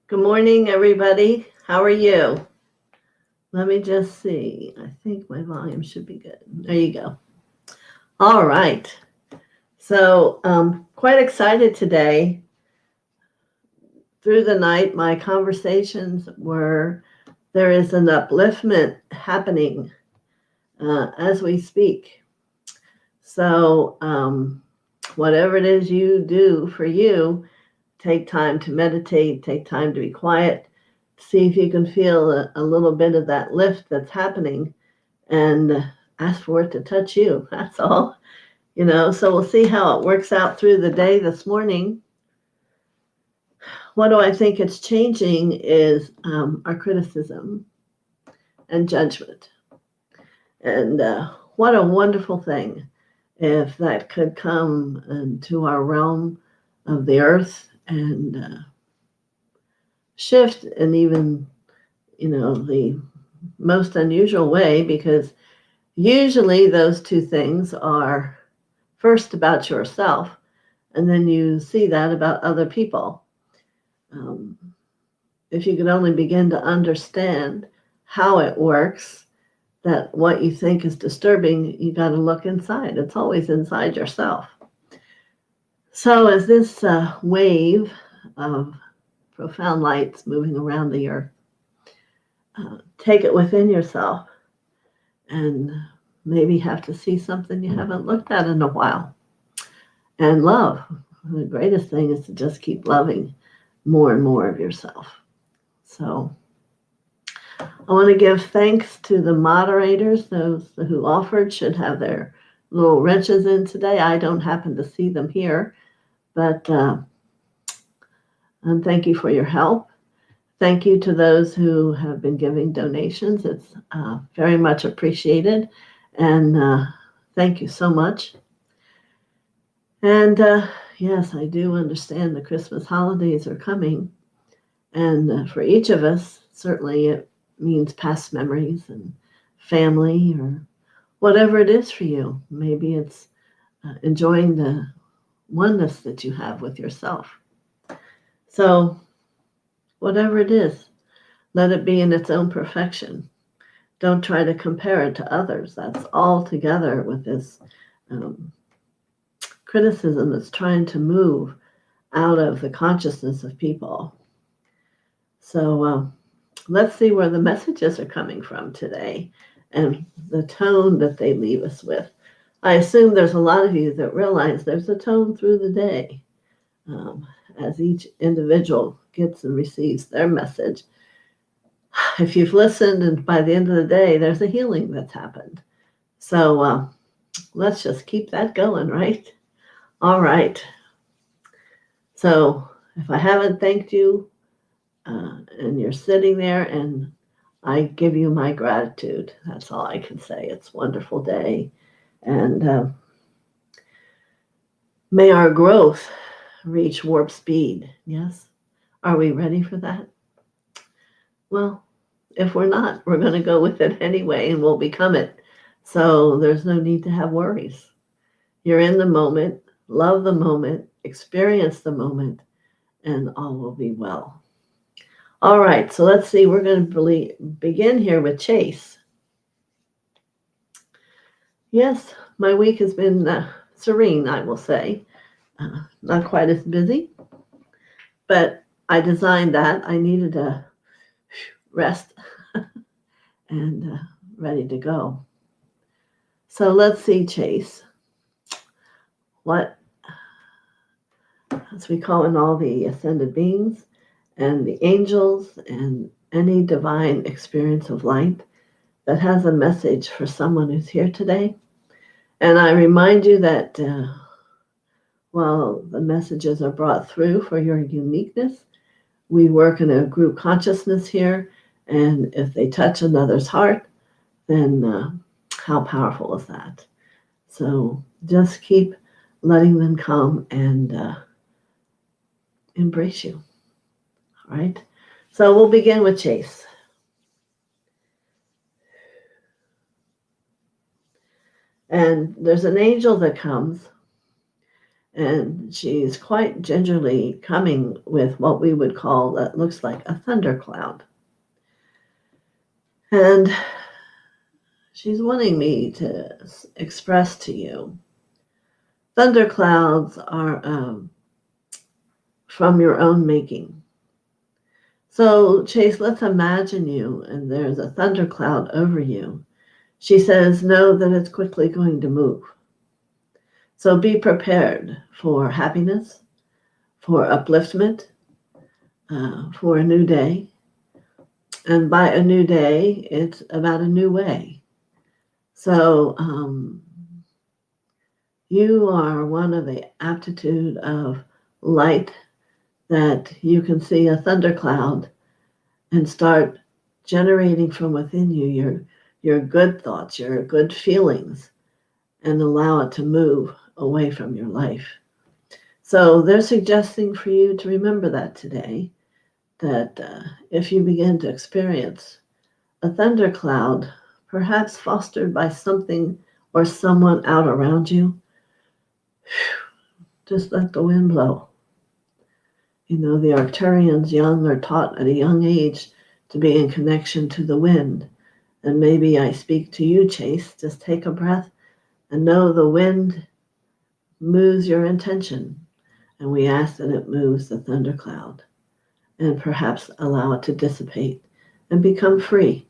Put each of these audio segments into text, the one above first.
Good morning, everybody. How are you? Let me just see. I think my volume should be good. There you go. All right. So, quite excited today. Through the night, my conversations were there is an upliftment happening as we speak. So, whatever it is you do for you, take time to meditate, take time to be quiet, see if you can feel a little bit of that lift that's happening and ask for it to touch you. That's all, So we'll see how it works out through the day this morning. What do I think it's changing is our criticism and judgment. And what a wonderful thing if that could come into our realm of the earth and shift in even, the most unusual way, because usually those two things are first about yourself, and then you see that about other people. If you could only begin to understand how it works, that what you think is disturbing, you got to look inside. It's always inside yourself. So as this wave of profound lights moving around the earth, take it within yourself and maybe have to see something you haven't looked at in a while. And love. The greatest thing is to just keep loving more and more of yourself. So I want to give thanks to the moderators. Those who offered should have their little wrenches in today. I don't happen to see them here, but and thank you for your help. Thank you to those who have been giving donations. It's very much appreciated. And thank you so much. And yes, I do understand the Christmas holidays are coming. And for each of us, certainly it means past memories and family or whatever it is for you. Maybe it's enjoying the oneness that you have with yourself. So whatever it is, let it be in its own perfection. Don't try to compare it to others. That's all together with this criticism that's trying to move out of the consciousness of people. So let's see where the messages are coming from today and the tone that they leave us with. I assume there's a lot of you that realize there's a tone through the day as each individual gets and receives their message. If you've listened and by the end of the day, there's a healing that's happened. So let's just keep that going, right? All right. So if I haven't thanked you and you're sitting there, and I give you my gratitude, that's all I can say. It's a wonderful day. And may our growth reach warp speed. Yes? Are we ready for that? Well, if we're not, we're going to go with it anyway, and we'll become it. So there's no need to have worries. You're in the moment, love the moment, experience the moment, and all will be well. All right, so let's see. We're going to begin here with Chase. Yes, my week has been serene, I will say. Not quite as busy, but I designed that. I needed to rest and ready to go. So let's see, Chase. What, as we call in all the ascended beings and the angels and any divine experience of light that has a message for someone who's here today. And I remind you that while the messages are brought through for your uniqueness, we work in a group consciousness here. And if they touch another's heart, then how powerful is that? So just keep letting them come and embrace you. All right. So we'll begin with Chase. And there's an angel that comes, And she's quite gingerly coming with what we would call, that looks like a thundercloud. And she's wanting me to express to you, thunderclouds are from your own making. So, Chase, let's imagine you and there's a thundercloud over you. She says, know that it's quickly going to move. So be prepared for happiness, for upliftment, for a new day. And by a new day, it's about a new way. So you are one of the aptitude of light, that you can see a thundercloud and start generating from within you your good thoughts, your good feelings, and allow it to move away from your life. So they're suggesting for you to remember that today, that if you begin to experience a thundercloud, perhaps fostered by something or someone out around you, just let the wind blow. You know, the Arcturians young are taught at a young age to be in connection to the wind. And maybe I speak to you, Chase. Just take a breath and know the wind moves your intention. And we ask that it moves the thundercloud and perhaps allow it to dissipate and become free.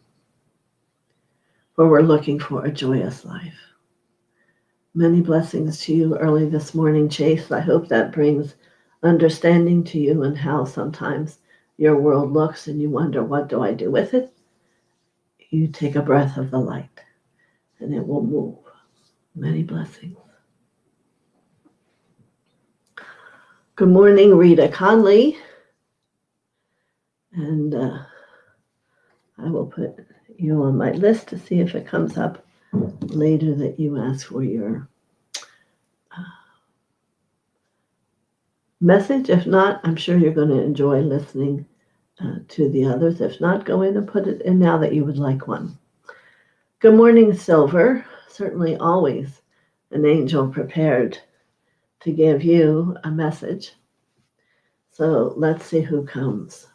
For we're looking for a joyous life. Many blessings to you early this morning, Chase. I hope that brings understanding to you and how sometimes your world looks and you wonder, what do I do with it? You take a breath of the light and it will move. Many blessings. Good morning, Rita Conley. And I will put you on my list to see if it comes up later that you ask for your message. If not, I'm sure you're going to enjoy listening to the others. If not, go in and put it in now that you would like one. Good morning, Silver. Certainly always an angel prepared to give you a message. So let's see who comes.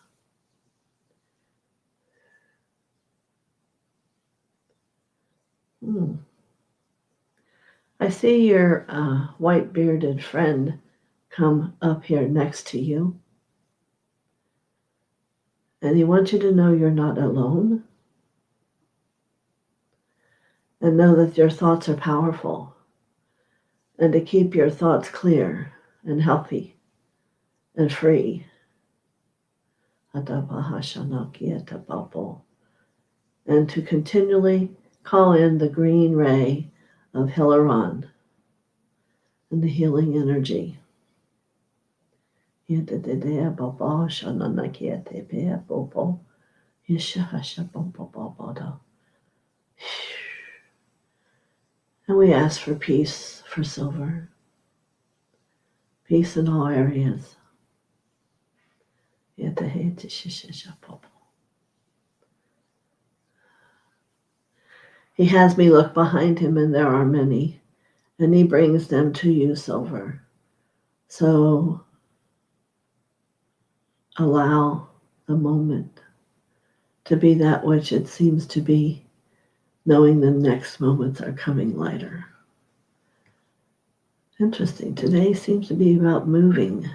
I see your white-bearded friend come up here next to you. And he wants you to know you're not alone. And know that your thoughts are powerful. And to keep your thoughts clear and healthy and free. And to continually call in the green ray of Hilaron and the healing energy. And we ask for peace for Silver. Peace in all areas. He has me look behind him, and there are many, and he brings them to you, Silver. So allow the moment to be that which it seems to be, knowing the next moments are coming lighter. Interesting. Today seems to be about moving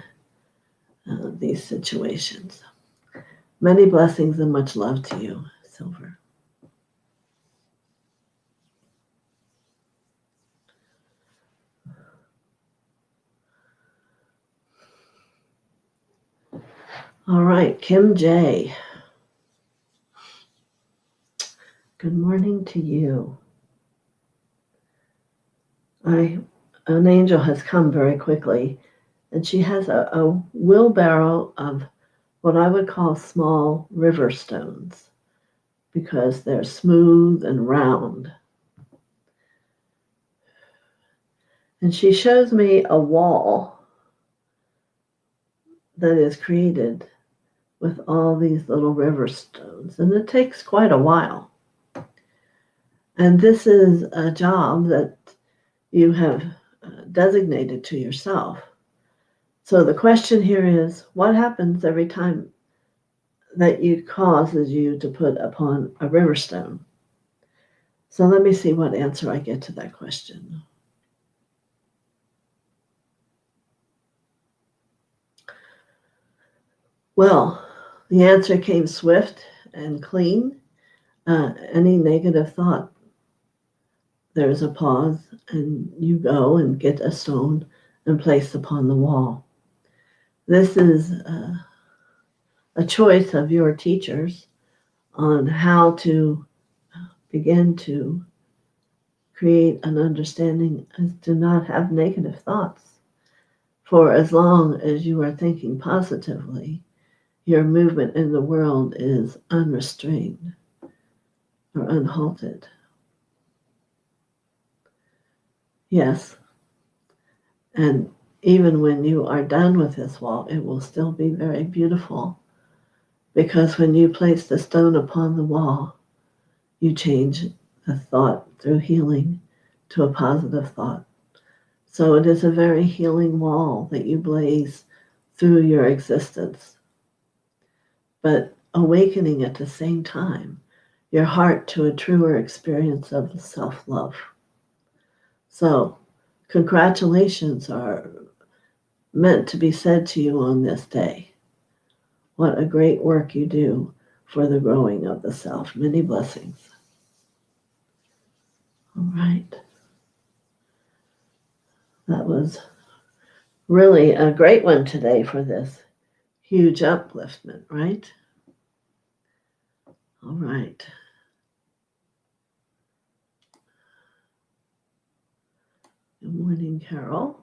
these situations. Many blessings and much love to you, Silver. All right, Kim J. Good morning to you. An angel has come very quickly, and she has a wheelbarrow of what I would call small river stones, because they're smooth and round. And she shows me a wall that is created with all these little river stones, and it takes quite a while. And this is a job that you have designated to yourself. So the question here is, what happens every time that you causes you to put upon a river stone? So let me see what answer I get to that question. Well, the answer came swift and clean. Any negative thought, there's a pause, and you go and get a stone and place upon the wall. This is a choice of your teachers on how to begin to create an understanding as to not have negative thoughts. For as long as you are thinking positively, your movement in the world is unrestrained or unhalted. Yes, and even when you are done with this wall, it will still be very beautiful, because when you place the stone upon the wall, you change the thought through healing to a positive thought. So it is a very healing wall that you blaze through your existence, but awakening at the same time your heart to a truer experience of self-love. So congratulations are meant to be said to you on this day. What a great work you do for the growing of the self. Many blessings. All right. That was really a great one today for this huge upliftment, right? All right. Good morning, Carol.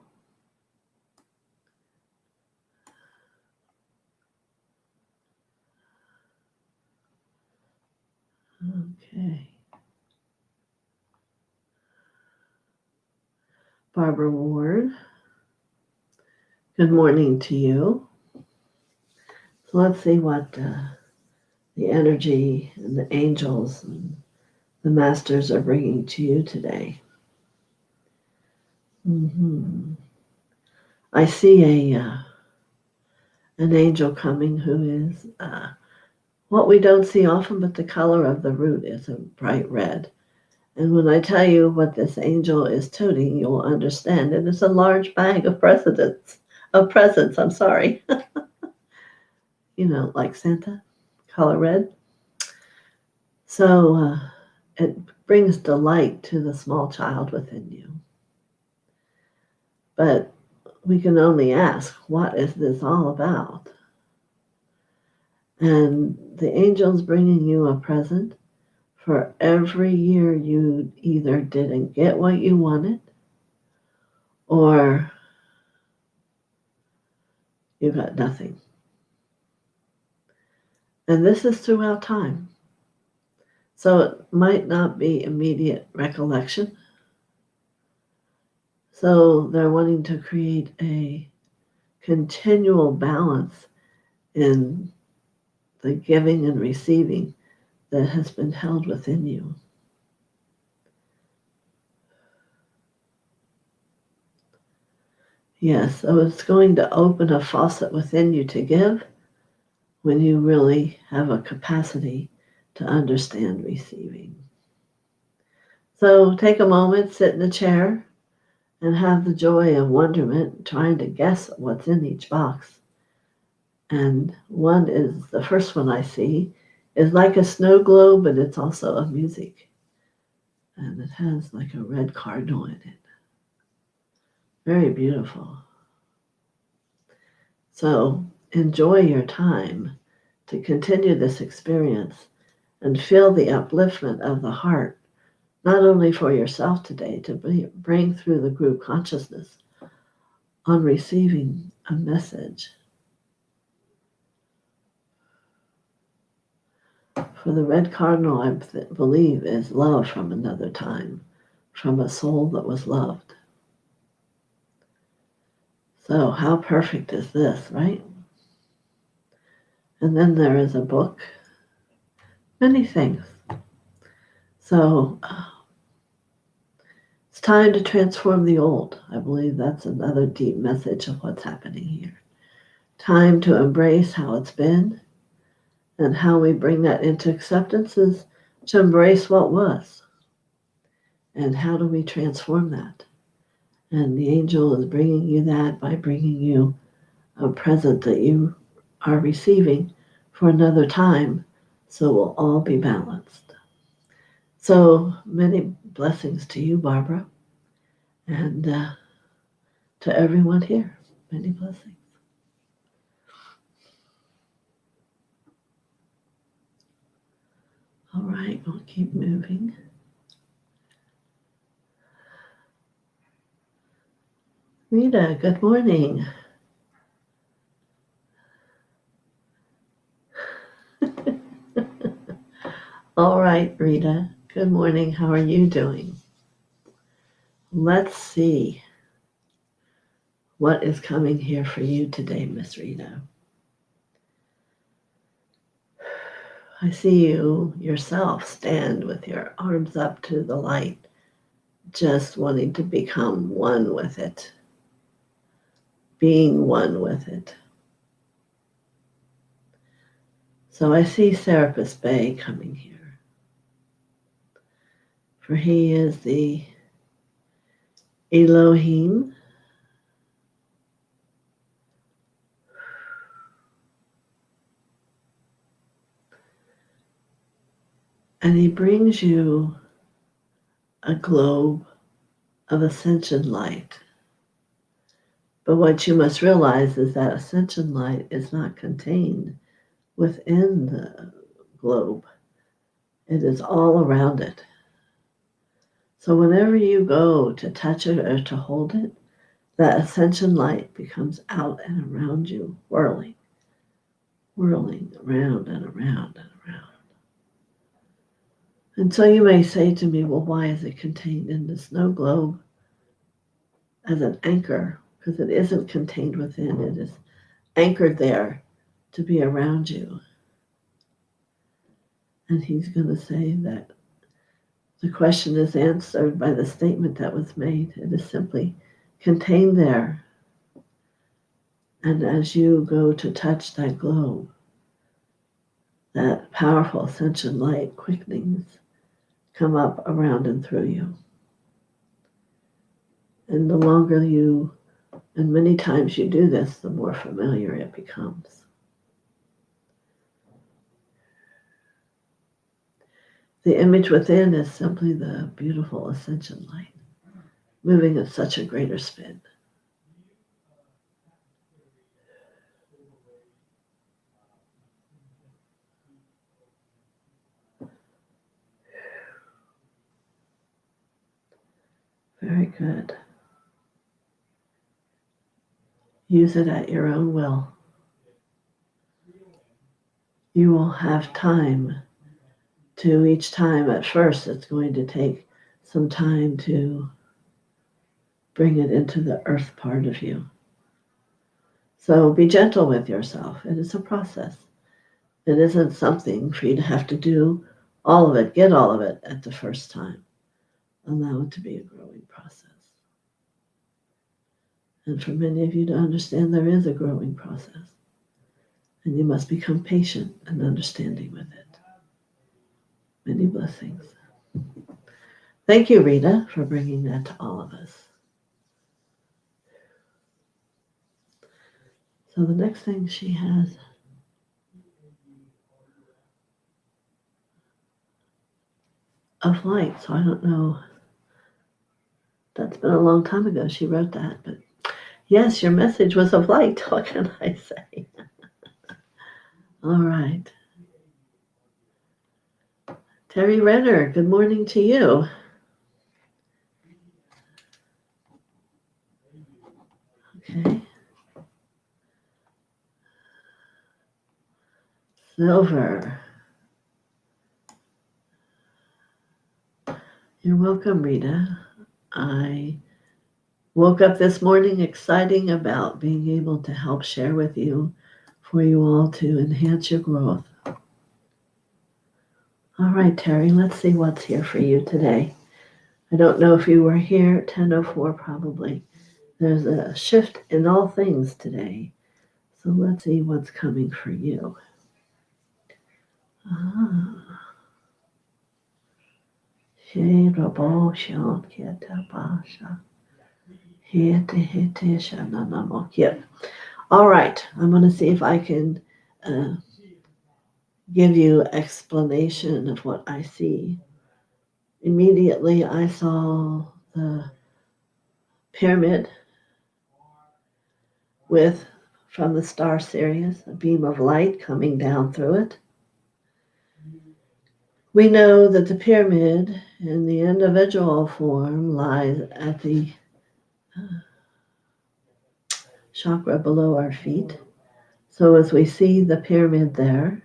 Okay. Barbara Ward, good morning to you. So let's see what the energy and the angels and the masters are bringing to you today. I see an angel coming who is what we don't see often, but the color of the root is a bright red. And when I tell you what this angel is toting, you'll understand. It is a large bag of presents. I'm sorry. Like Santa, color red. So it brings delight to the small child within you. But we can only ask, what is this all about? And the angel's bringing you a present for every year you either didn't get what you wanted or you got nothing. And this is throughout time. So it might not be immediate recollection. So they're wanting to create a continual balance in the giving and receiving that has been held within you. Yes, so it's going to open a faucet within you to give when you really have a capacity to understand receiving. So take a moment, sit in a chair, and have the joy of wonderment trying to guess what's in each box. And one is, the first one I see, is like a snow globe, but it's also a music. And it has like a red cardinal in it. Very beautiful. So enjoy your time to continue this experience and feel the upliftment of the heart, not only for yourself today, to bring through the group consciousness on receiving a message. For the red cardinal, I believe, is love from another time, from a soul that was loved. So how perfect is this, right? And then there is a book, many things. So it's time to transform the old. I believe that's another deep message of what's happening here. Time to embrace how it's been, and how we bring that into acceptance is to embrace what was. And how do we transform that? And the angel is bringing you that by bringing you a present that you are receiving for another time, so we'll all be balanced. So many blessings to you, Barbara, and to everyone here. Many blessings. All right, we'll keep moving. Rita, good morning. All right, Rita, good morning. How are you doing? Let's see what is coming here for you today, Miss Rita. I see you yourself stand with your arms up to the light, just wanting to become one with it, being one with it. So I see Serapis Bey coming here, for he is the Elohim, and he brings you a globe of ascension light. But what you must realize is that ascension light is not contained within the globe. It is all around it. So whenever you go to touch it or to hold it, that ascension light becomes out and around you, whirling around and around and around. And so you may say to me, well, why is it contained in the snow globe as an anchor? Because it isn't contained within, it is anchored there to be around you. And he's going to say that the question is answered by the statement that was made. It is simply contained there. And as you go to touch that globe, that powerful ascension light quickenings come up around and through you. And the longer you, and many times you do this, the more familiar it becomes. The image within is simply the beautiful ascension light, moving at such a greater speed. Very good. Use it at your own will. You will have time to each time. At first, it's going to take some time to bring it into the earth part of you. So be gentle with yourself. It is a process. It isn't something for you to have to do all of it, get all of it at the first time. Allow it to be a growing process. And for many of you to understand there is a growing process. And you must become patient and understanding with it. Many blessings. Thank you, Rita, for bringing that to all of us. So the next thing she has of light. So I don't know. That's been a long time ago she wrote that. But yes, your message was of light. What can I say? All right. Terry Renner, good morning to you. Okay. Silver. You're welcome, Rita. I woke up this morning excited about being able to help share with you for you all to enhance your growth. All right, Terry, let's see what's here for you today. I don't know if you were here at 10:04 probably. There's a shift in all things today. So let's see what's coming for you. All right, I'm going to see if I can give you explanation of what I see. Immediately I saw the pyramid with, from the star Sirius, a beam of light coming down through it. We know that the pyramid in the individual form lies at the chakra below our feet. So as we see the pyramid there,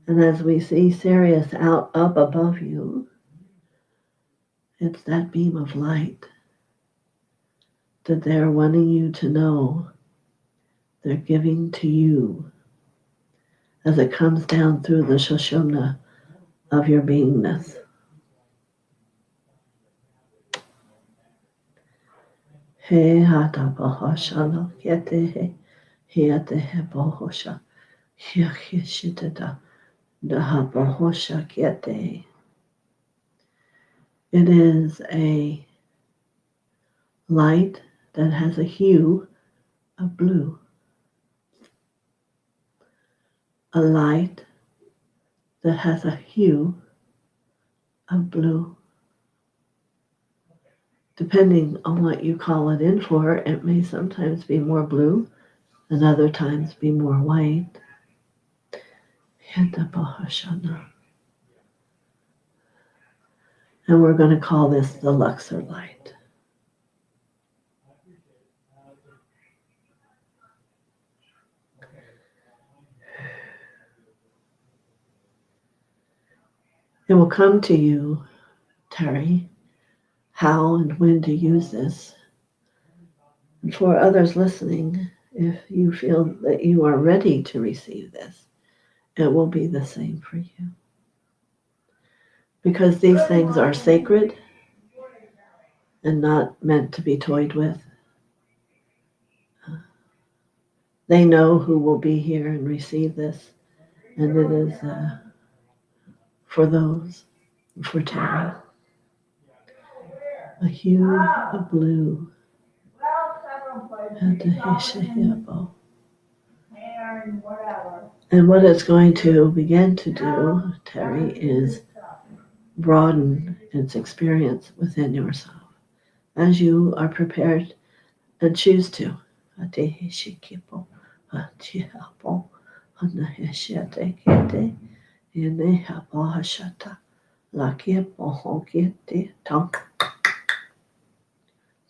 and as we see Sirius out up above you, it's that beam of light that they're wanting you to know they're giving to you as it comes down through the Shoshona of your beingness. He hata bahashana kete he ate he bahosha hyakishita daha bahosha kete. It is a light that has a hue of blue. A light that has a hue of blue. Depending on what you call it in for, it may sometimes be more blue and other times be more white. And we're going to call this the Luxor light. It will come to you, Terry, how and when to use this. And for others listening, if you feel that you are ready to receive this, it will be the same for you. Because these things are sacred and not meant to be toyed with. They know who will be here and receive this, and it is for those, for Terry. A hue of blue. And what it's going to begin to do, Terry, is broaden its experience within yourself as you are prepared and choose to.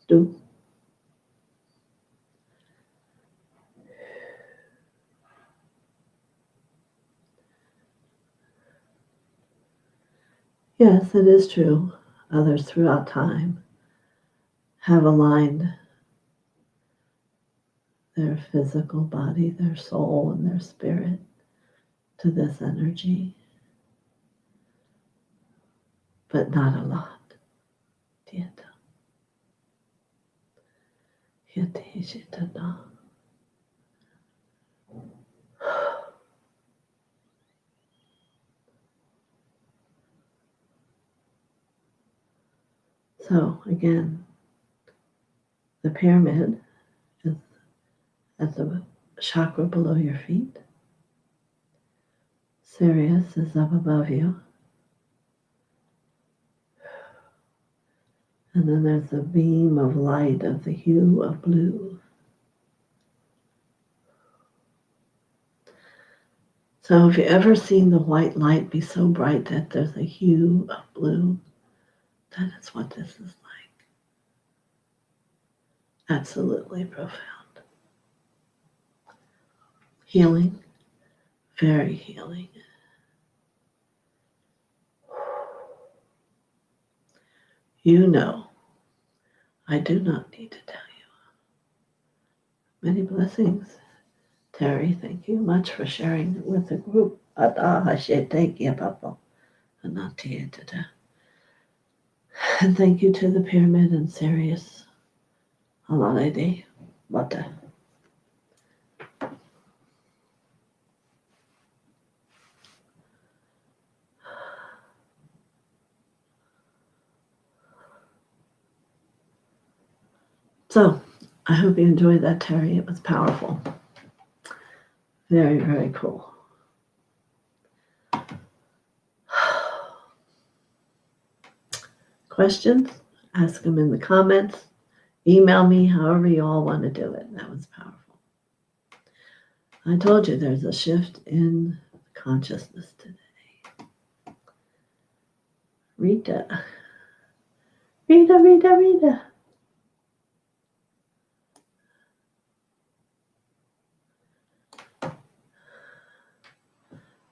Do. Yes, it is true. Others throughout time have aligned their physical body, their soul, and their spirit to this energy, but not a lot. So again, the pyramid is at the chakra below your feet. Sirius is up above you. And then there's a beam of light of the hue of blue. So if you've ever seen the white light be so bright that there's a hue of blue, that is what this is like. Absolutely profound. Healing, very healing. You know, I do not need to tell you. Many blessings. Terry, thank you much for sharing with the group. And thank you to the pyramid and Sirius. Halalede. Wata. So, I hope you enjoyed that, Terry. It was powerful. Very, very cool. Questions? Ask them in the comments. Email me, however you all want to do it. That was powerful. I told you there's a shift in consciousness today. Rita.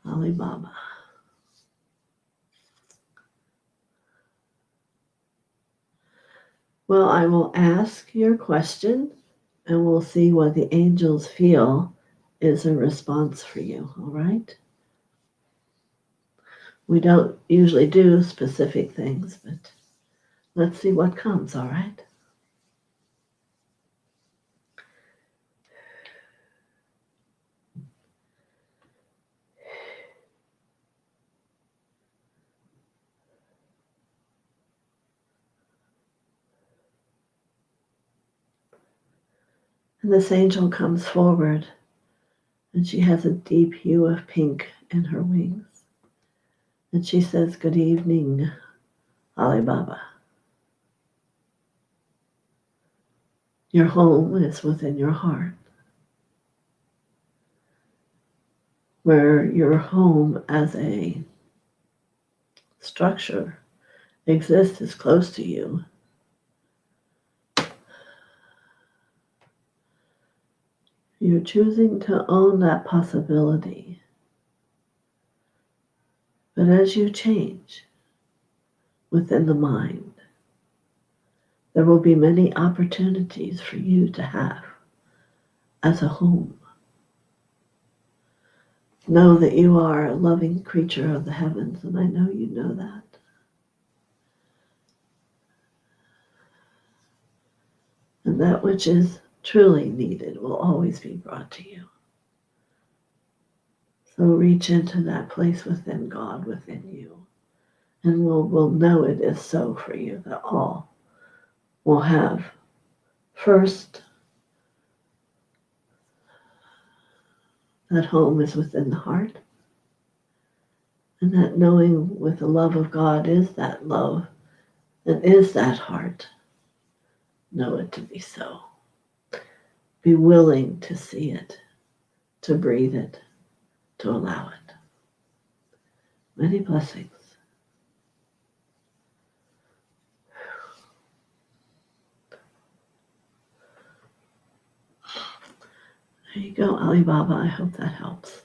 Alibaba. Well, I will ask your question and we'll see what the angels feel is a response for you, all right? We don't usually do specific things, but let's see what comes, all right? And this angel comes forward, and she has a deep hue of pink in her wings. And she says, "Good evening, Alibaba. Your home is within your heart. Where your home as a structure exists is close to you. You're choosing to own that possibility. But as you change within the mind, there will be many opportunities for you to have as a home. Know that you are a loving creature of the heavens, and I know you know that. And that which is truly needed will always be brought to you. So reach into that place within God, within you, and we'll know it is so for you, that all will have first, that home is within the heart, and that knowing with the love of God is that love and is that heart. Know it to be so. Be willing to see it, to breathe it, to allow it. Many blessings. There you go, Alibaba. I hope that helps.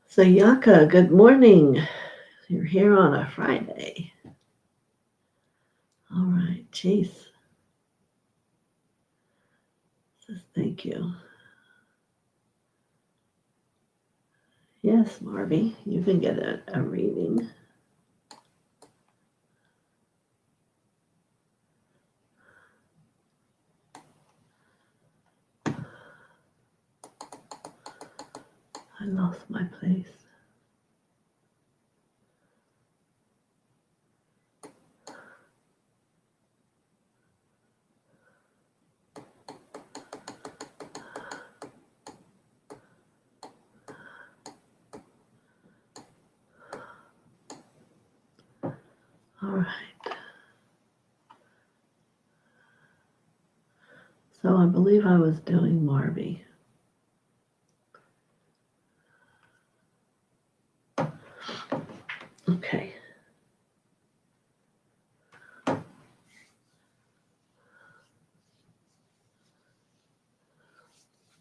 So Yaka, good morning. You're here on a Friday. All right, Chase says thank you. Yes, Marby, you can get a reading. I lost my place. All right. So I believe I was doing Marby. Okay.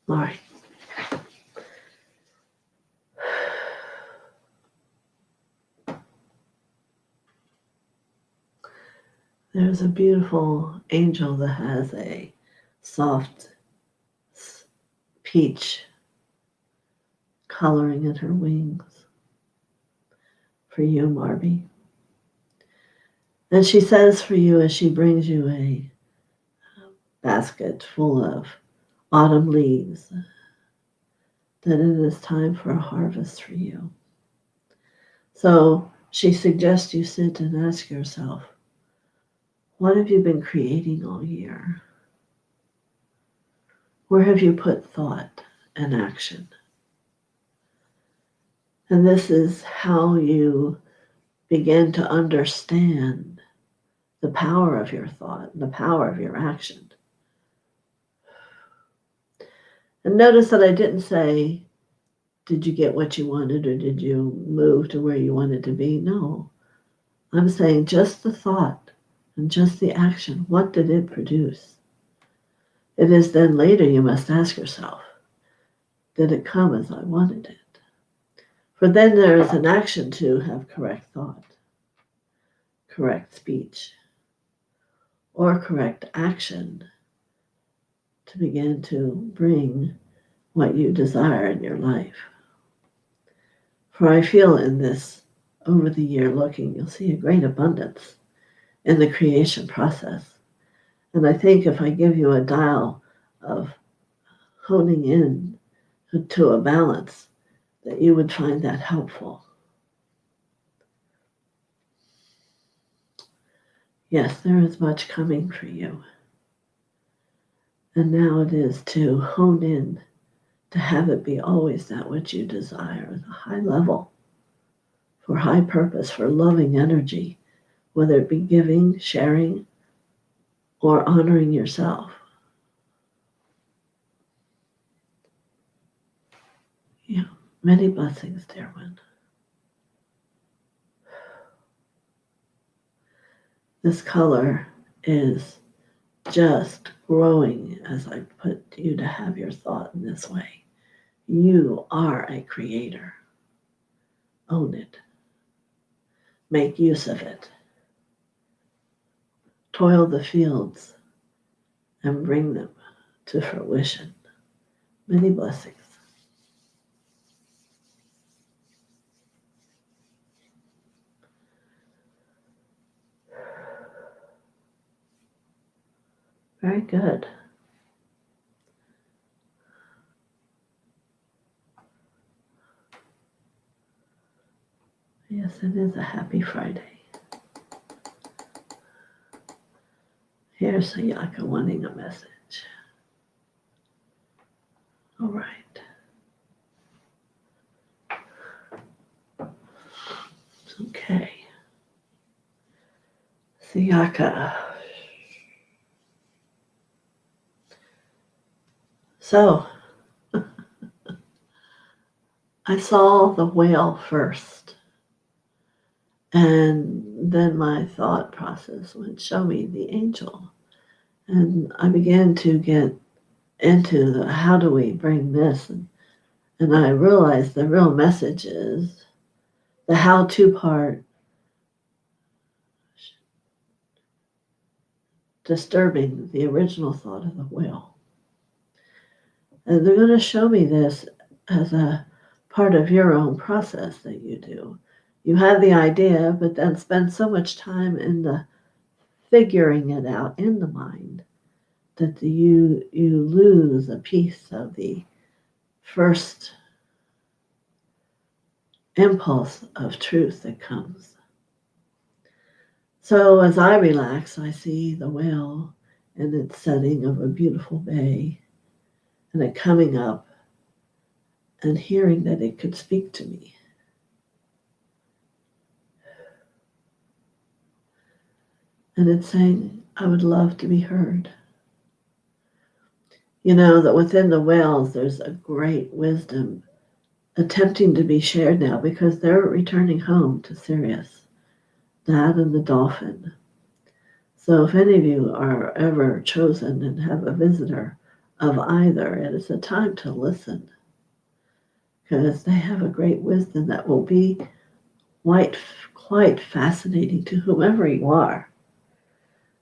All right. There's a beautiful angel that has a soft peach coloring in her wings. for you, Marby. And she says for you as she brings you a basket full of autumn leaves that it is time for a harvest for you. So she suggests you sit and ask yourself, what have you been creating all year? Where have you put thought and action? And this is how you begin to understand the power of your thought and the power of your action. And notice that I didn't say, did you get what you wanted or did you move to where you wanted to be? No, I'm saying just the thought and just the action. What did it produce? It is then later you must ask yourself, did it come as I wanted it? For then there is an action to have correct thought, correct speech, or correct action to begin to bring what you desire in your life. For I feel in this, over the year looking, you'll see a great abundance in the creation process. And I think if I give you a dial of honing in to a balance, that you would find that helpful. Yes, there is much coming for you. And now it is to hone in, to have it be always that which you desire at a high level, for high purpose, for loving energy, whether it be giving, sharing, or honoring yourself. Yeah, many blessings, dear one. This color is just growing as I put you to have your thought in this way. You are a creator. Own it. Make use of it. Toil the fields and bring them to fruition. Many blessings. Very good. Yes, it is a happy Friday. Here's Sayaka wanting a message. All right. Okay. Sayaka. So, I saw the whale first, and then my thought process would show me the angel. And I began to get into the how do we bring this, and I realized the real message is the how-to part disturbing the original thought of the whale. And they're going to show me this as a part of your own process that you do. You have the idea, but then spend so much time in the figuring it out in the mind that you lose a piece of the first impulse of truth that comes. So as I relax, I see the whale in its setting of a beautiful bay, and it coming up and hearing that it could speak to me. And it's saying, I would love to be heard. You know that within the whales, there's a great wisdom attempting to be shared now because they're returning home to Sirius, that and the dolphin. So if any of you are ever chosen and have a visitor of either, it is a time to listen because they have a great wisdom that will be quite fascinating to whomever you are.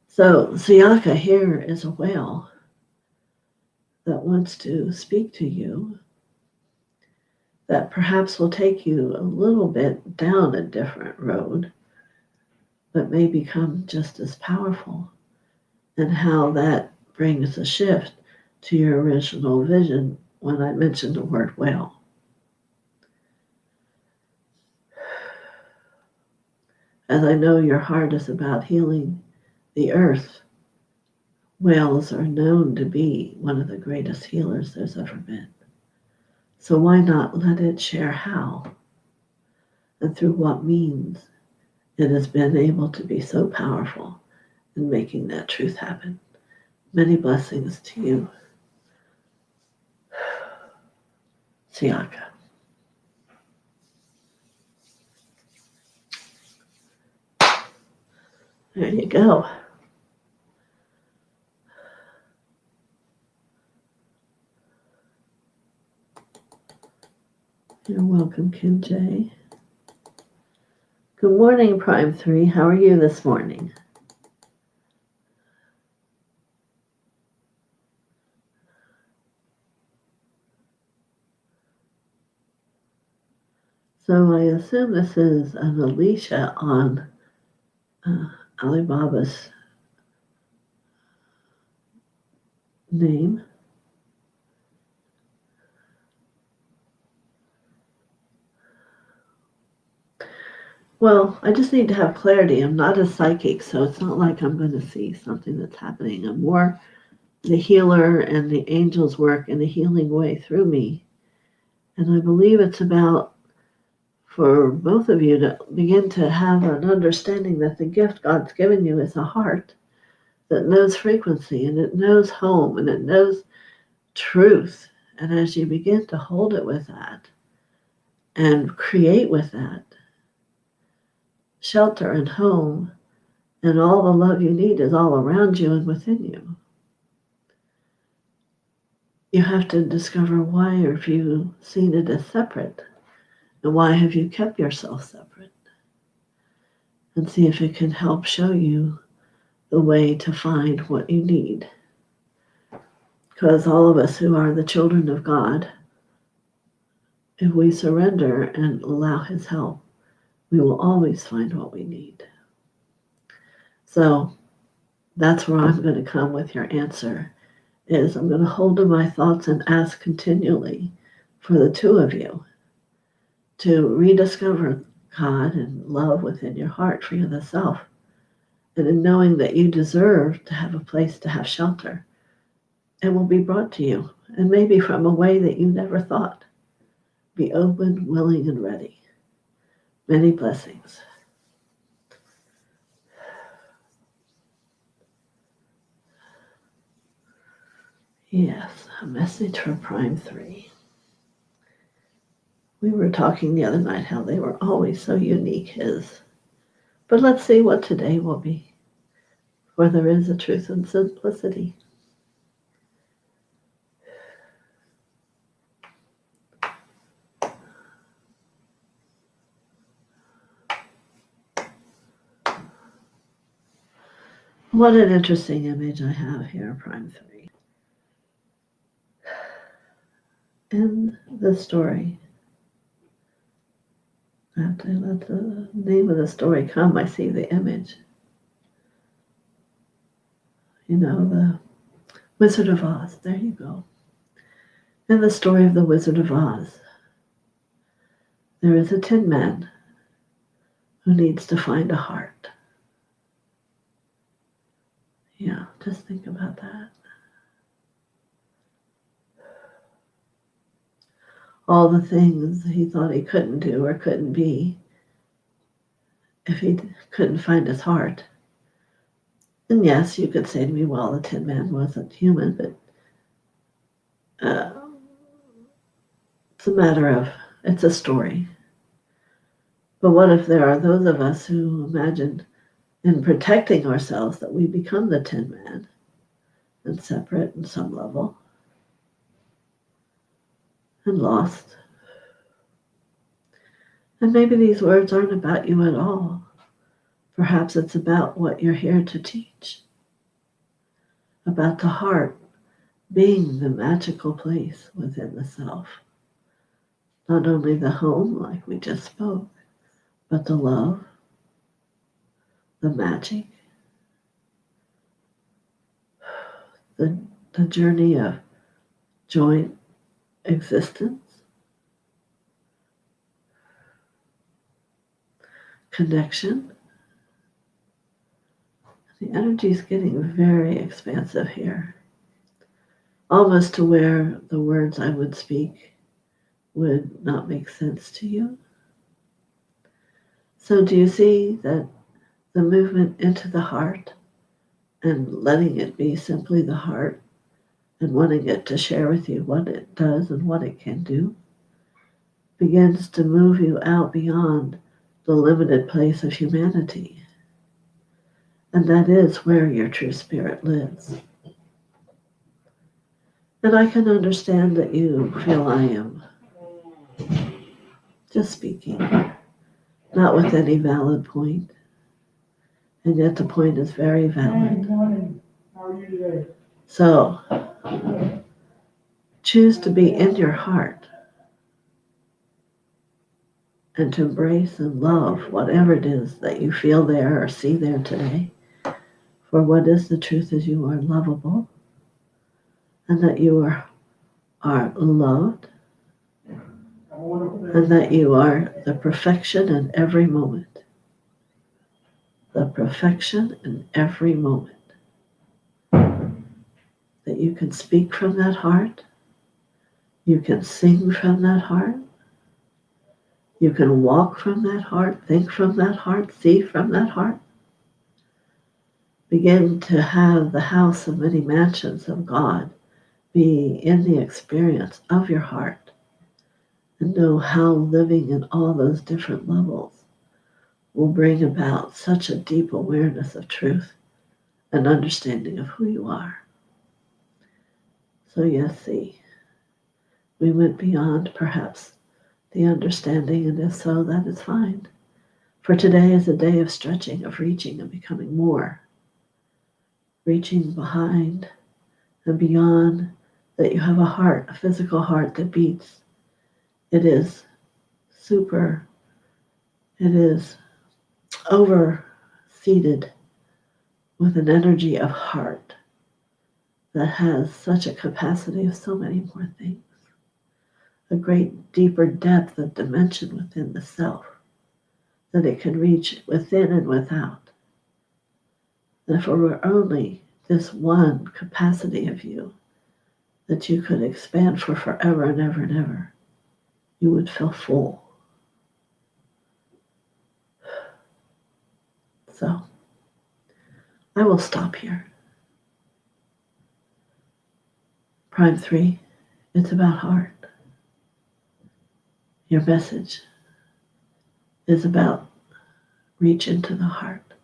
So Sayaka here is a whale that wants to speak to you. that perhaps will take you a little bit down a different road, but may become just as powerful, and how that brings a shift to your original vision when I mentioned the word whale. As I know your heart is about healing the earth, whales are known to be one of the greatest healers there's ever been. So why not let it share how and through what means it has been able to be so powerful in making that truth happen. Many blessings to you, Siaka. There you go. You're welcome, Kim J. Good morning, Prime 3. How are you this morning? So I assume this is an Alicia on Alibaba's name. Well, I just need to have clarity. I'm not a psychic, so it's not like I'm going to see something that's happening. I'm more the healer, and the angels work in a healing way through me. And I believe it's about, for both of you, to begin to have an understanding that the gift God's given you is a heart that knows frequency, and it knows home, and it knows truth. And as you begin to hold it with that and create with that, shelter and home and all the love you need is all around you and within you. You have to discover why have you seen it as separate, and why have you kept yourself separate, and see if it can help show you the way to find what you need. Because all of us who are the children of God, if we surrender and allow His help, we will always find what we need. So that's where I'm going to come with your answer, is I'm going to hold to my thoughts and ask continually for the two of you to rediscover God and love within your heart for the self, and in knowing that you deserve to have a place to have shelter. It will be brought to you, and maybe from a way that you never thought. Be open, willing, and ready. Many blessings. Yes, a message for Prime 3. We were talking the other night how they were always so unique, his. But let's see what today will be, for there is a truth in simplicity. What an interesting image I have here, Prime 3. In the story, I have to let the name of the story come. I see the image. You know, the Wizard of Oz. There you go. In the story of the Wizard of Oz, there is a Tin Man who needs to find a heart. Yeah, just think about that. All the things he thought he couldn't do or couldn't be if he couldn't find his heart. And yes, you could say to me, well, the Tin Man wasn't human, but it's a matter of, it's a story. But what if there are those of us who imagine in protecting ourselves that we become the Tin Man and separate in some level and lost? And maybe these words aren't about you at all. Perhaps it's about what you're here to teach, about the heart being the magical place within the self, Not only the home, like we just spoke, but the love, the magic, the journey of joint existence, connection. The energy is getting very expansive here, almost to where the words I would speak would not make sense to you. So do you see that the movement into the heart and letting it be simply the heart and wanting it to share with you what it does and what it can do begins to move you out beyond the limited place of humanity. And that is where your true spirit lives. And I can understand that you feel I am just speaking, not with any valid point. And yet the point is very valid. How are you today? So, choose to be in your heart and to embrace and love whatever it is that you feel there or see there today. For what is the truth is you are lovable and that you are loved and that you are the perfection in every moment. The perfection in every moment. That you can speak from that heart. You can sing from that heart. You can walk from that heart, think from that heart, see from that heart. Begin to have the house of many mansions of God be in the experience of your heart and know how living in all those different levels will bring about such a deep awareness of truth and understanding of who you are. So yes, see, we went beyond perhaps the understanding, and if so, that is fine. For today is a day of stretching, of reaching and becoming more. Reaching behind and beyond that you have a heart, a physical heart that beats. It is super, it is over-seated with an energy of heart that has such a capacity of so many more things. A great deeper depth of dimension within the self that it can reach within and without. And if it were only this one capacity of you that you could expand for forever and ever and ever, you would feel full. So, I will stop here. Prime 3, it's about heart. Your message is about reach into the heart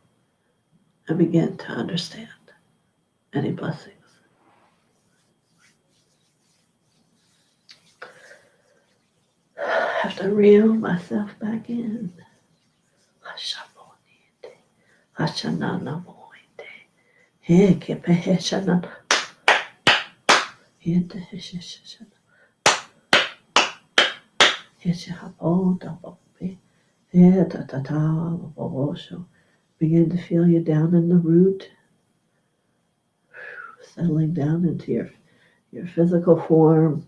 and begin to understand. Any blessings. I have to reel myself back in. Begin to feel you down in the root, settling down into your physical form.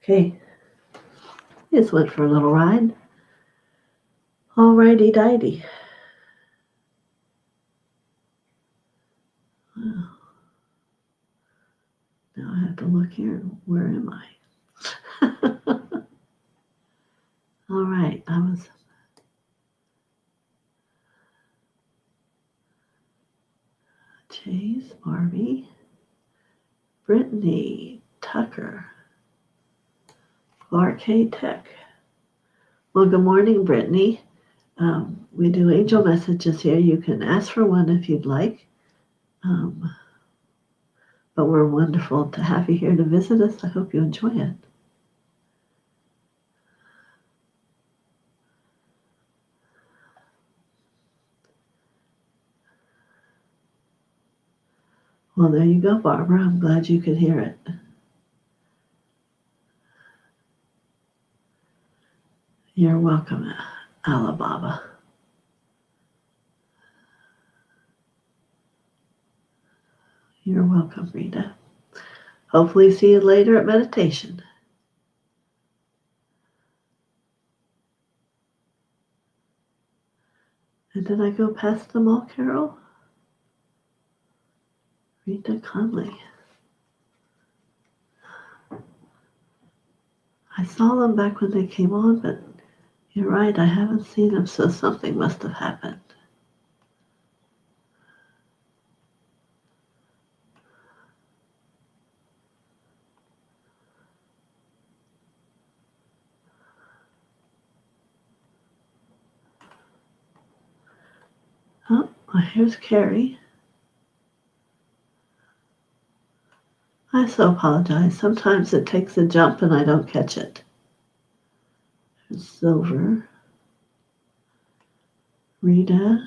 Okay, just went for a little ride. Alrighty dighty. Now I have to look here. Where am I? All right, I was Chase, Barbie, Brittany, Tucker, Arcade Tech. Well, good morning, Brittany. We do angel messages here. You can ask for one if you'd like. But we're wonderful to have you here to visit us. I hope you enjoy it. Well, there you go, Barbara. I'm glad you could hear it. You're welcome, Alibaba. You're welcome, Rita. Hopefully see you later at meditation. And did I go past them all, Carol? Rita Conley. I saw them back when they came on, but you're right, I haven't seen them, so something must have happened. Oh, here's Carrie. I so apologize. Sometimes it takes a jump and I don't catch it. There's Silver. Rita.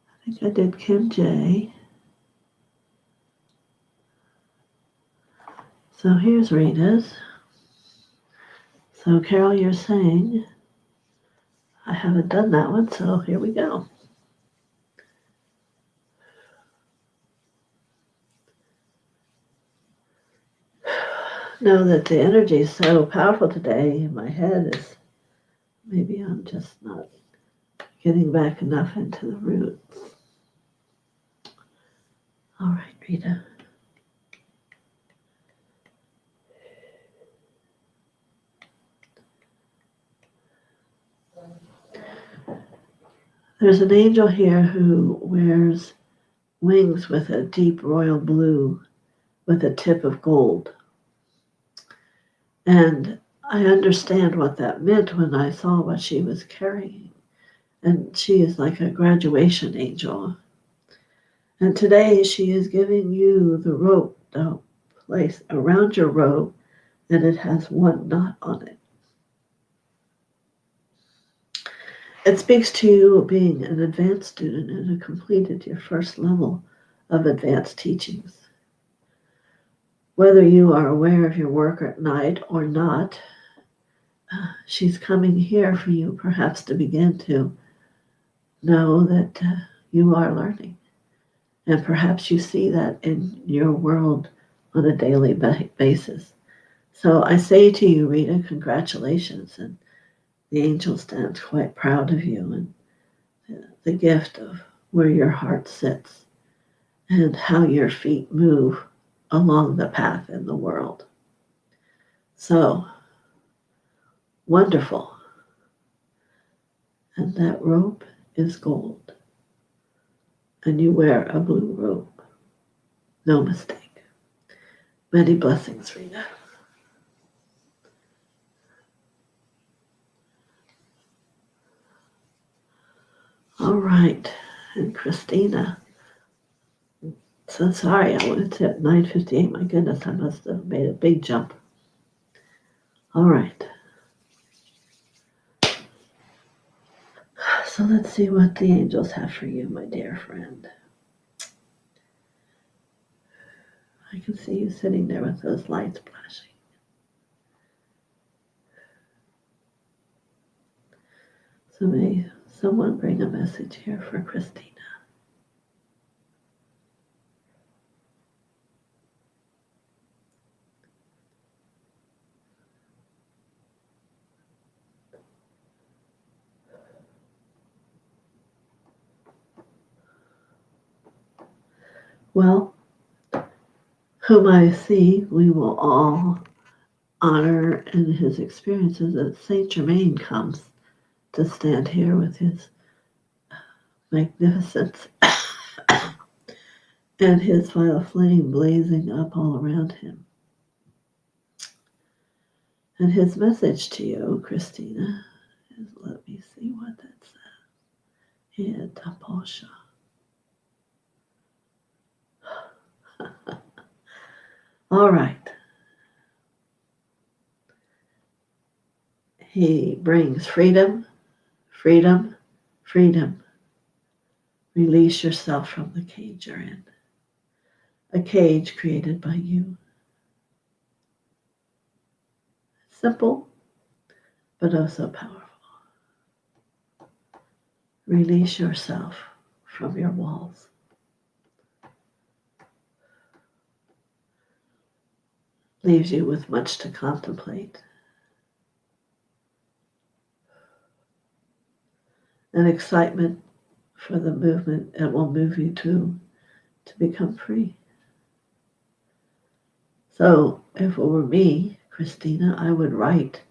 I think I did Kim J. So here's Rita's. So Carol, you're saying I haven't done that one, so here we go. Know that the energy is so powerful today. My head is, maybe I'm just not getting back enough into the roots. All right, Rita. There's an angel here who wears wings with a deep royal blue with a tip of gold. And I understand what that meant when I saw what she was carrying. And she is like a graduation angel. And today she is giving you the rope, the place around your robe, and it has one knot on it. It speaks to you being an advanced student and have completed your first level of advanced teachings. Whether you are aware of your work at night or not, she's coming here for you perhaps to begin to know that you are learning. And perhaps you see that in your world on a daily basis. So I say to you, Rita, congratulations. And the angel stands quite proud of you and the gift of where your heart sits and how your feet move along the path in the world. So wonderful. And that robe is gold. And you wear a blue robe. No mistake. Many blessings, Rita. All right. And Christina. So sorry, I went to 9:58. My goodness, I must have made a big jump. All right. So let's see what the angels have for you, my dear friend. I can see you sitting there with those lights flashing. So may someone bring a message here for Christina. Well, whom I see, we will all honor in his experiences that Saint Germain comes to stand here with his magnificence and his fire flame blazing up all around him. And his message to you, Christina, is, let me see what that says. Yeah, Taposha. All right. He brings freedom, freedom, freedom. Release yourself from the cage you're in. A cage created by you. Simple, but oh so powerful. Release yourself from your walls. Leaves you with much to contemplate. An excitement for the movement it will move you to become free. So if it were me, Christina, I would write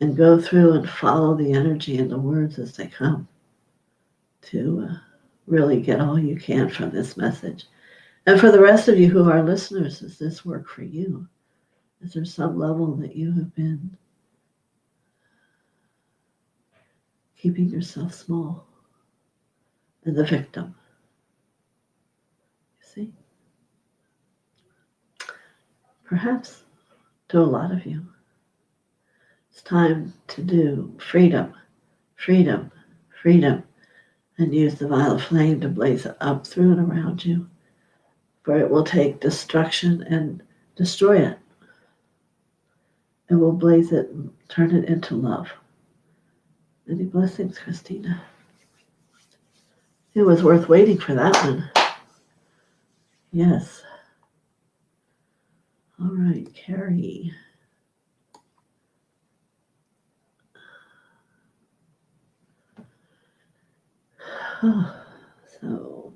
and go through and follow the energy and the words as they come to really get all you can from this message. And for the rest of you who are listeners, does this work for you? Is there some level that you have been keeping yourself small and the victim? You see? Perhaps to a lot of you, it's time to do freedom, freedom, freedom, and use the violet flame to blaze it up through and around you, for it will take destruction and destroy it. It will blaze it and turn it into love. Many blessings, Christina. It was worth waiting for that one. Yes. All right, Carrie. So,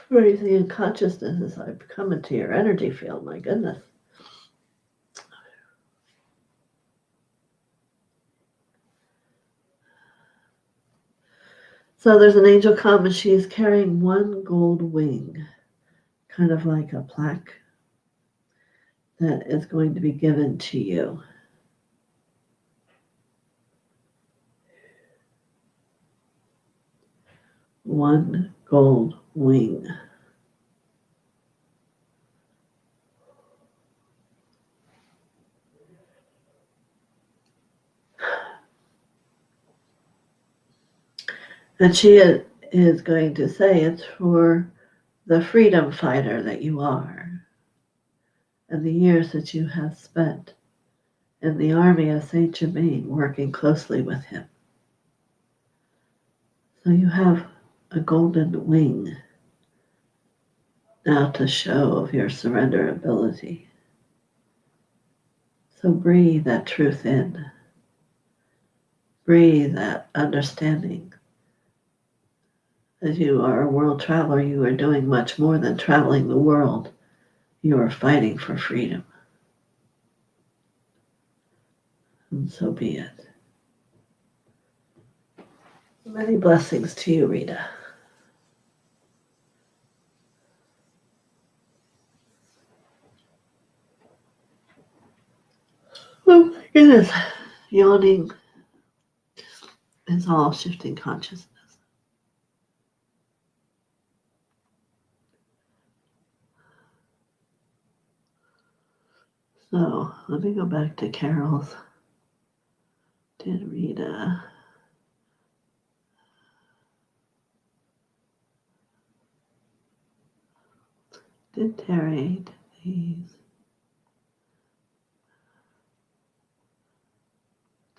raising in consciousness as I come into your energy field, my goodness. So there's an angel come and she is carrying one gold wing, kind of like a plaque that is going to be given to you. One gold wing. And she is going to say it's for the freedom fighter that you are and the years that you have spent in the army of Saint Germain working closely with him. So you have a golden wing now to show of your surrender ability. So breathe that truth in. Breathe that understanding. As you are a world traveler, you are doing much more than traveling the world. You are fighting for freedom. And so be it. Many blessings to you, Rita. Oh my goodness. Yawning is all shifting consciousness. So let me go back to Carol's. Did Rita? Did Terry? Did these?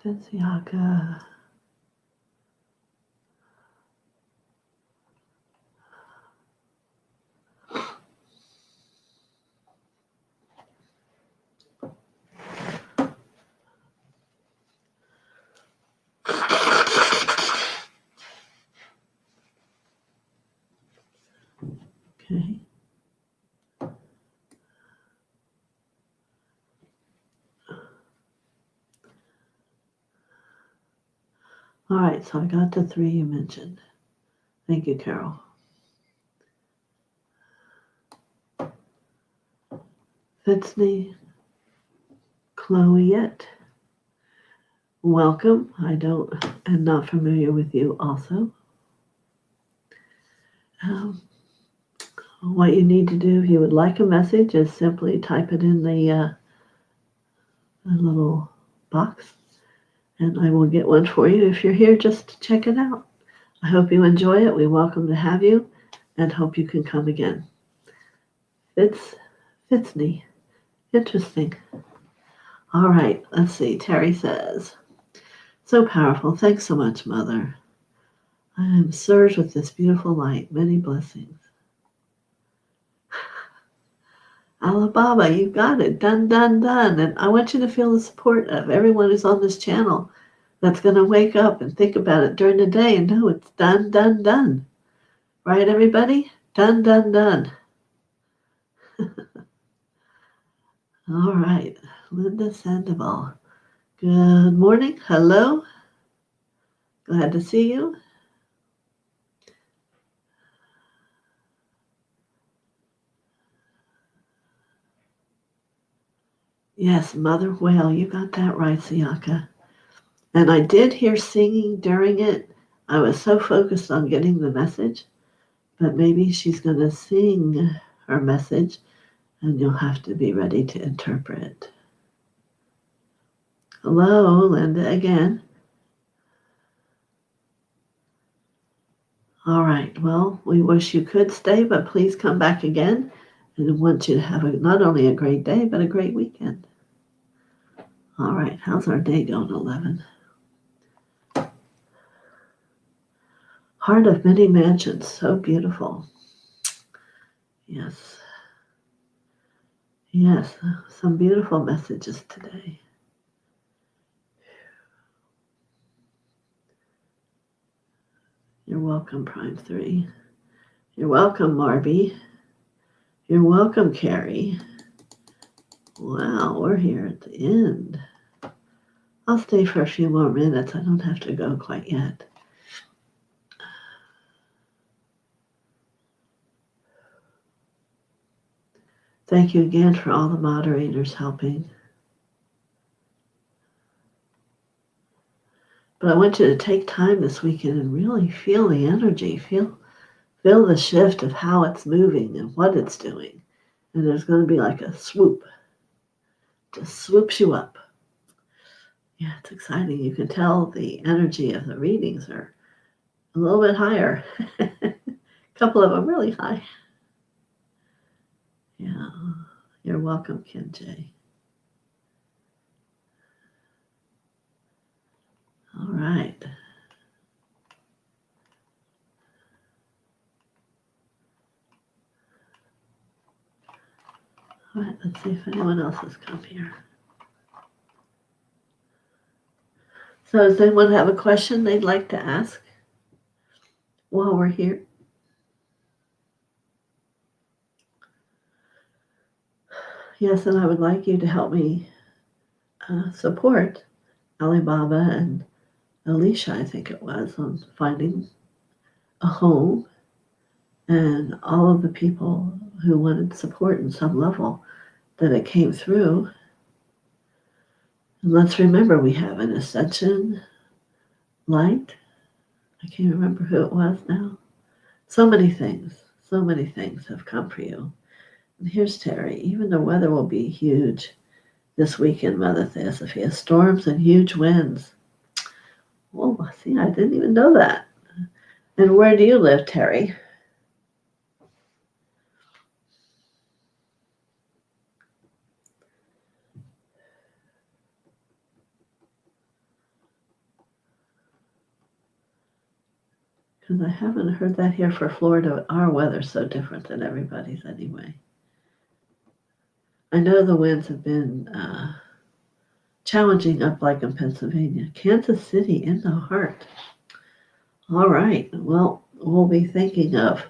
Did Siaka? Okay. All right, so I got the three you mentioned. Thank you, Carol. Fitzney, Chloeette, welcome. I'm not familiar with you also. What you need to do if you would like a message is simply type it in the little box And I will get one for you if you're here just to check it out. I hope you enjoy it. We welcome to have you and hope you can come again. Fits me. Interesting. All right, let's see. Terry says, so powerful. Thanks so much, Mother. I am surged with this beautiful light. Many blessings. Alibaba, you got it. Done, done, done. And I want you to feel the support of everyone who's on this channel that's going to wake up and think about it during the day and know it's done, done, done. Right, everybody? Done, done, done. All right. Linda Sandoval. Good morning. Hello. Glad to see you. Yes, Mother Whale. You got that right, Siaka. And I did hear singing during it. I was so focused on getting the message, but maybe she's going to sing her message and you'll have to be ready to interpret. Hello, Linda, again. All right, well, we wish you could stay, but please come back again. And I want you to have not only a great day, but a great weekend. All right, how's our day going, 11? Heart of many mansions, so beautiful. Yes. Yes, some beautiful messages today. You're welcome, Prime 3. You're welcome, Marby. You're welcome, Carrie. Wow, we're here at the end. I'll stay for a few more minutes. I don't have to go quite yet. Thank you again for all the moderators helping. But I want you to take time this weekend and really feel the energy. Feel the shift of how it's moving and what it's doing. And there's going to be like a swoop. Just swoops you up. Yeah, it's exciting. You can tell the energy of the readings are a little bit higher. A couple of them really high. Yeah, you're welcome, Ken J. All right. All right, let's see if anyone else has come here. So does anyone have a question they'd like to ask while we're here? Yes, and I would like you to help me support Alibaba and Alicia, I think it was, on finding a home and all of the people who wanted support in some level that it came through. And let's remember we have an ascension light. I can't remember who it was now. So many things have come for you. And here's Terry. Even the weather will be huge this weekend, Mother TheoSophia. Storms and huge winds. Oh, see, I didn't even know that. And where do you live, Terry? Because I haven't heard that here for Florida. Our weather's so different than everybody's anyway. I know the winds have been challenging up like in Pennsylvania. Kansas City in the heart. All right. Well, we'll be thinking of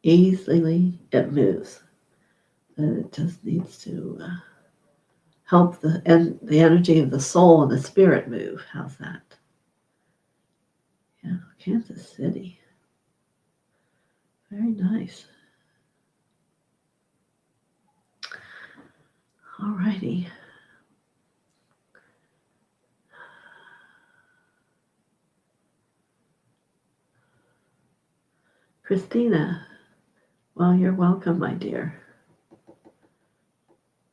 easily it moves. That it just needs to help the energy of the soul and the spirit move. How's that? Yeah, Kansas City. Very nice. All righty. Christina, well, you're welcome, my dear.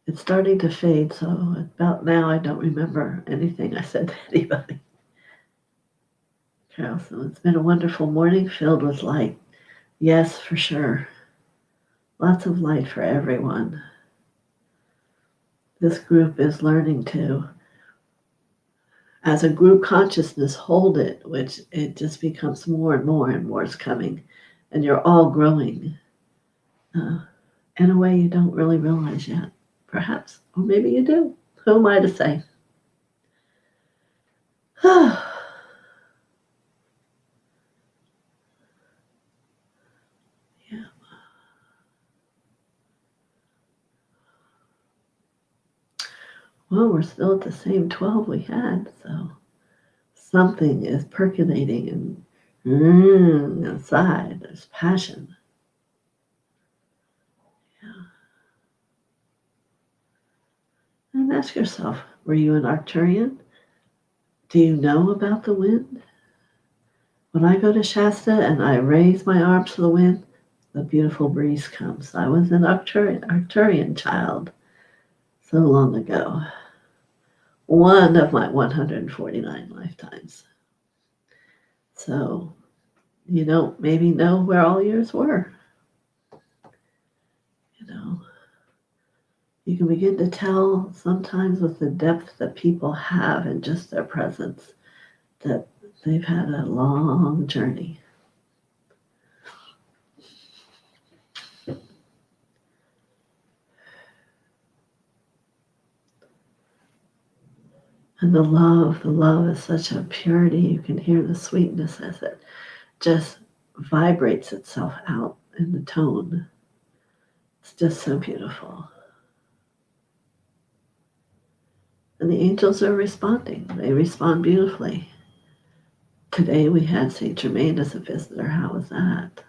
It's starting to fade, so about now I don't remember anything I said to anybody. Carol, so it's been a wonderful morning filled with light. Yes, for sure. Lots of light for everyone. This group is learning to, as a group consciousness, hold it, which it just becomes more and more is coming. And you're all growing in a way you don't really realize yet, perhaps. Or maybe you do. Who am I to say? Yeah. Well, we're still at the same 12 we had, so something is percolating and inside. There's passion. Yeah. And ask yourself, were you an Arcturian? Do you know about the wind? When I go to Shasta and I raise my arms to the wind, the beautiful breeze comes. I was an Arcturian child so long ago. One of my 149 lifetimes. So you don't maybe know where all yours were. You can begin to tell sometimes with the depth that people have in just their presence that they've had a long journey. And the love is such a purity. You can hear the sweetness as it just vibrates itself out in the tone. It's just so beautiful. And the angels are responding. They respond beautifully. Today we had Saint Germain as a visitor. How was that?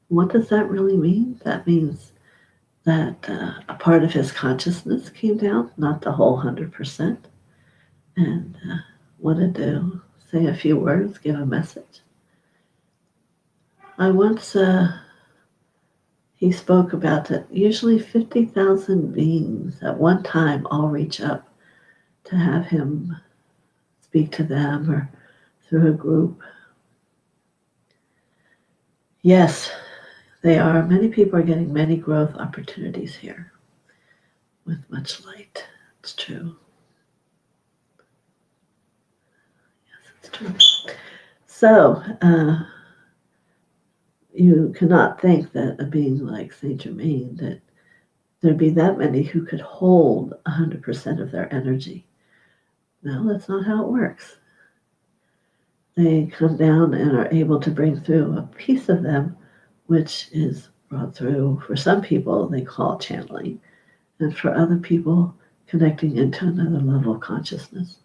What does that really mean? That means that a part of his consciousness came down, not the whole 100%. And what to do? Say a few words, give a message. I once, he spoke about that usually 50,000 beings at one time all reach up to have him speak to them or through a group. Yes, they are. Many people are getting many growth opportunities here with much light. It's true. Yes, it's true. So, you cannot think that a being like Saint Germain, that there'd be that many who could hold 100% of their energy. No, that's not how it works. They come down and are able to bring through a piece of them, which is brought through, for some people, they call channeling, and for other people, connecting into another level of consciousness.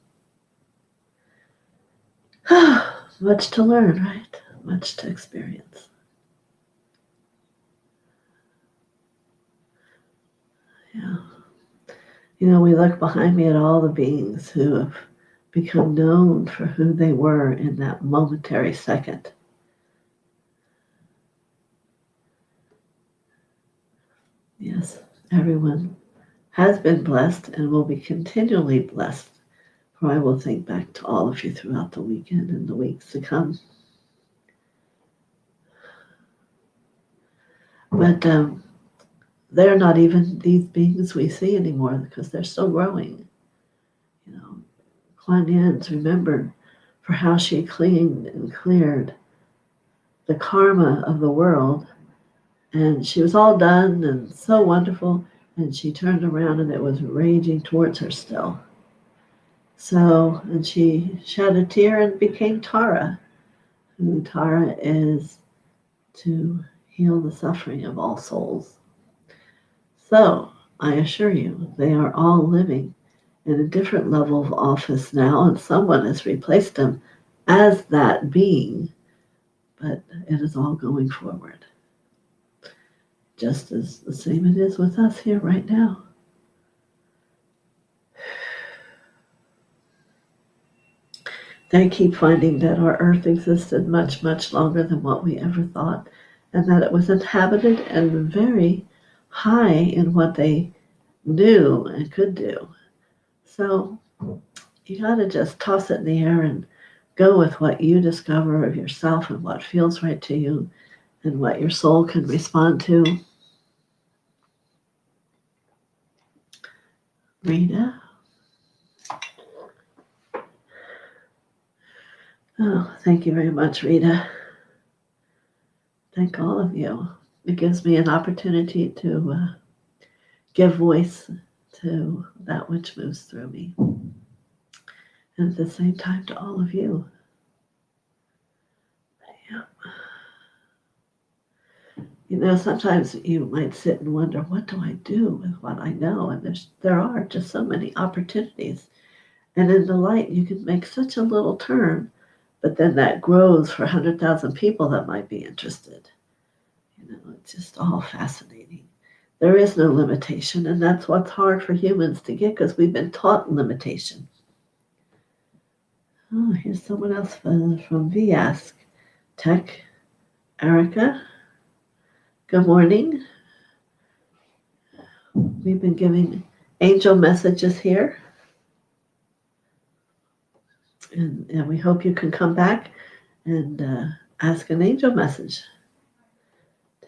Much to learn, right? Much to experience. Yeah. We look behind me at all the beings who have become known for who they were in that momentary second. Yes, everyone has been blessed and will be continually blessed, for I will think back to all of you throughout the weekend and the weeks to come. But they're not even these beings we see anymore because they're still growing. Kuan Yin's remembered for how she cleaned and cleared the karma of the world. And she was all done and so wonderful. And she turned around and it was raging towards her still. So, and she shed a tear and became Tara. Who Tara is to heal the suffering of all souls. So, I assure you, they are all living in a different level of office now, and someone has replaced them as that being, but it is all going forward. Just as the same it is with us here right now. They keep finding that our earth existed much, much longer than what we ever thought, and that it was inhabited and very high in what they do and could do. So you got to just toss it in the air and go with what you discover of yourself and what feels right to you and what your soul can respond to. Rita. Oh, thank you very much, Rita. Thank all of you. It gives me an opportunity to give voice to that which moves through me. And at the same time to all of you. Yeah. You know, sometimes you might sit and wonder, what do I do with what I know? And there are just so many opportunities. And in the light, you can make such a little turn, but then that grows for 100,000 people that might be interested. You know, it's just all fascinating. There is no limitation, and that's what's hard for humans to get because we've been taught limitation. Oh, here's someone else from VASK. Tech, Erica. Good morning. We've been giving angel messages here. And we hope you can come back and ask an angel message.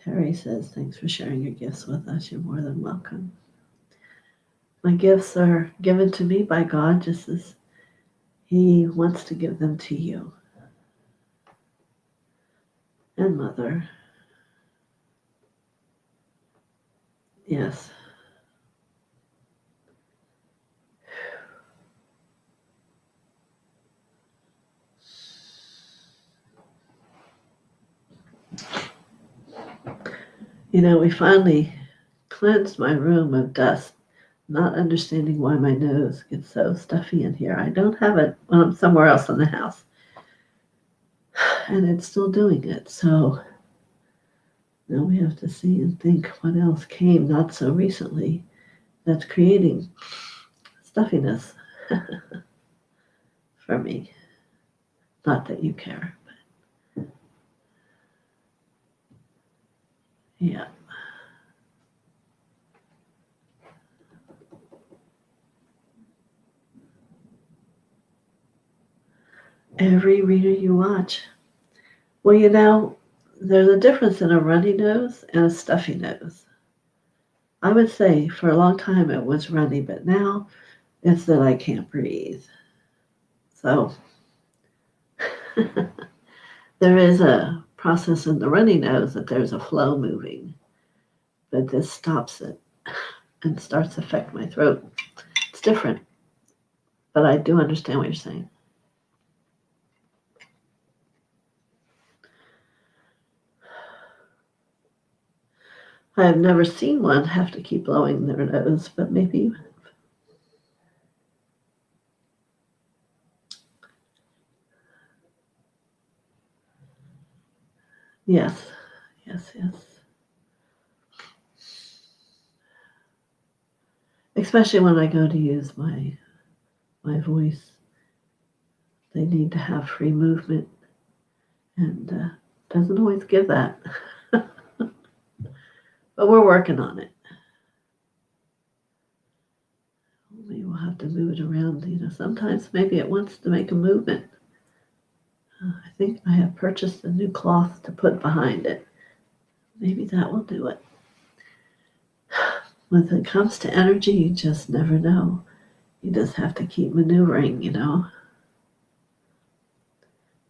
Terry says, thanks for sharing your gifts with us. You're more than welcome. My gifts are given to me by God just as He wants to give them to you. And Mother. Yes. You know, we finally cleansed my room of dust, not understanding why my nose gets so stuffy in here. I don't have it when I'm somewhere else in the house. And it's still doing it. So now we have to see and think what else came not so recently that's creating stuffiness for me. Not that you care, but yeah. Every reader you watch. Well, you know, there's a difference in a runny nose and a stuffy nose. I would say for a long time it was runny, but now it's that I can't breathe. So there is a process in the runny nose that there's a flow moving, but this stops it and starts to affect my throat. It's different, but I do understand what you're saying. I have never seen one have to keep blowing their nose, but maybe. Yes, yes, yes. Especially when I go to use my voice. They need to have free movement, and doesn't always give that. But we're working on it. Maybe we'll have to move it around. You know, sometimes maybe it wants to make a movement. I think I have purchased a new cloth to put behind it. Maybe that will do it. When it comes to energy, you just never know. You just have to keep maneuvering, you know.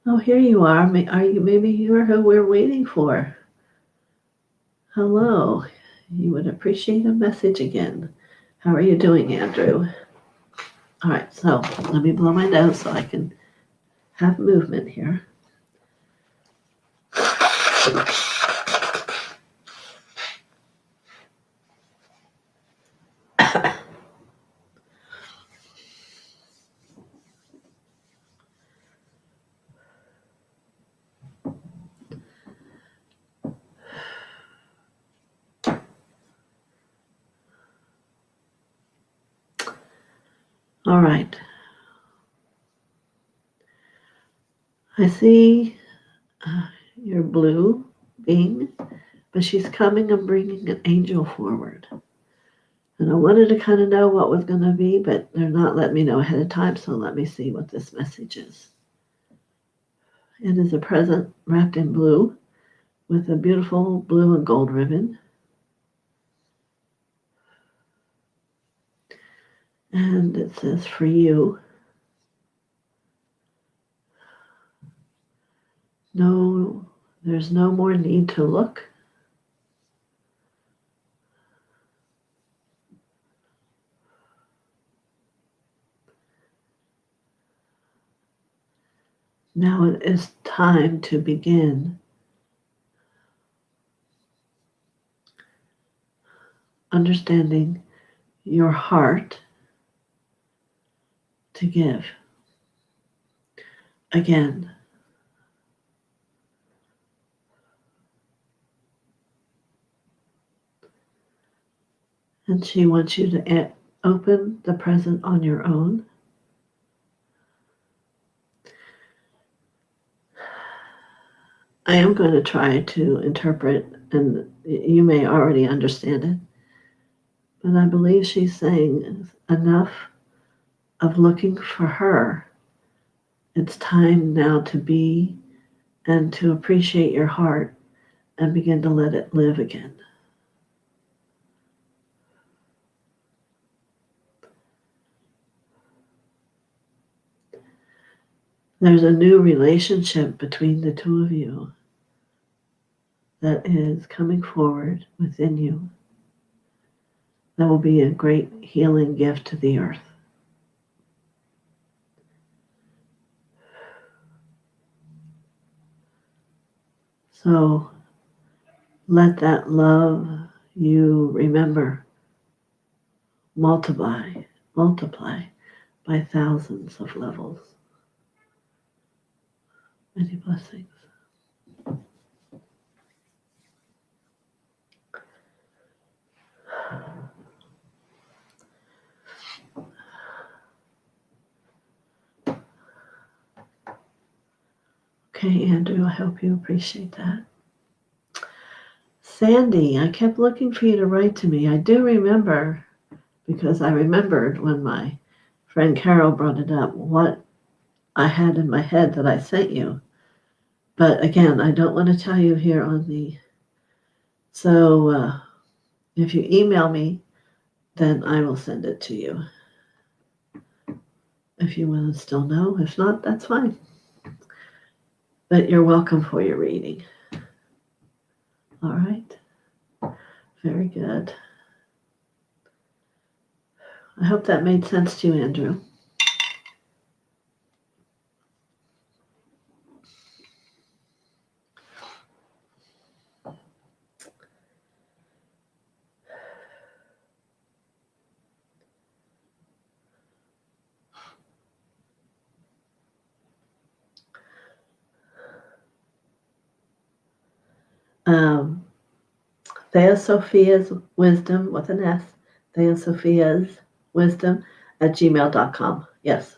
Oh, here you are. Maybe you are who we're waiting for. Hello. You would appreciate a message again. How are you doing, Andrew? All right, so let me blow my nose so I can have movement here. All right. I see your blue being, but she's coming and bringing an angel forward. And I wanted to kind of know what was going to be, but they're not letting me know ahead of time, so let me see what this message is. It is a present wrapped in blue with a beautiful blue and gold ribbon. And it says, for you, no, there's no more need to look. Now it is time to begin understanding your heart to give. Again, and she wants you to open the present on your own. I am going to try to interpret, and you may already understand it, but I believe she's saying enough of looking for her. It's time now to be and to appreciate your heart and begin to let it live again. There's a new relationship between the two of you that is coming forward within you that will be a great healing gift to the earth. So let that love you remember multiply by thousands of levels. Many blessings. Okay, Andrew, I hope you appreciate that. Sandy, I kept looking for you to write to me. I do remember, because I remembered when my friend Carol brought it up, what I had in my head that I sent you. But again, I don't want to tell you here on the... So if you email me, then I will send it to you. If you want to still know. If not, that's fine. But you're welcome for your reading. All right. Very good. I hope that made sense to you, Andrew. TheoSophia's wisdom with an S. TheoSophia's wisdom at gmail.com. Yes.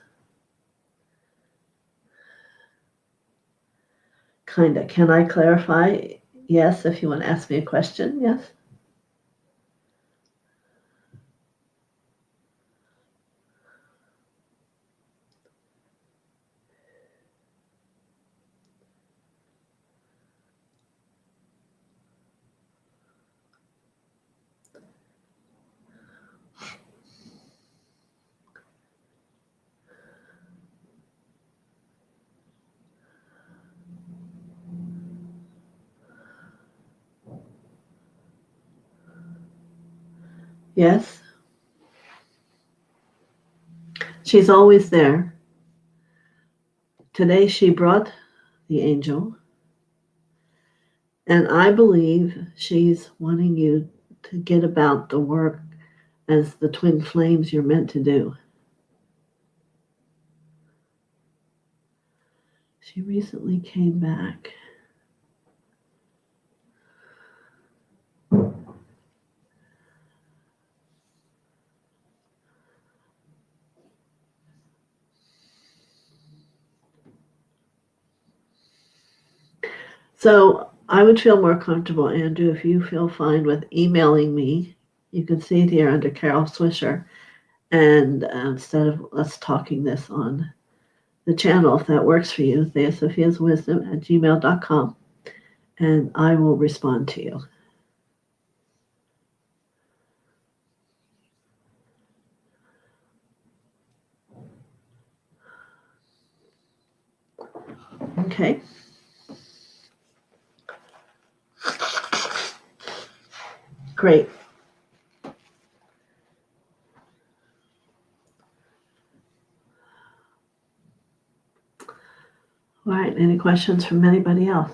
Kinda. Can I clarify? Yes, if you want to ask me a question. Yes. Yes. She's always there. Today she brought the angel, and I believe she's wanting you to get about the work as the twin flames you're meant to do. She recently came back. So I would feel more comfortable, Andrew, if you feel fine with emailing me You can see it here under Carol Swisher. And instead of us talking this on the channel, if that works for you, theosophiaswisdom@gmail.com, and I will respond to you. Okay. Great. All right. Any questions from anybody else?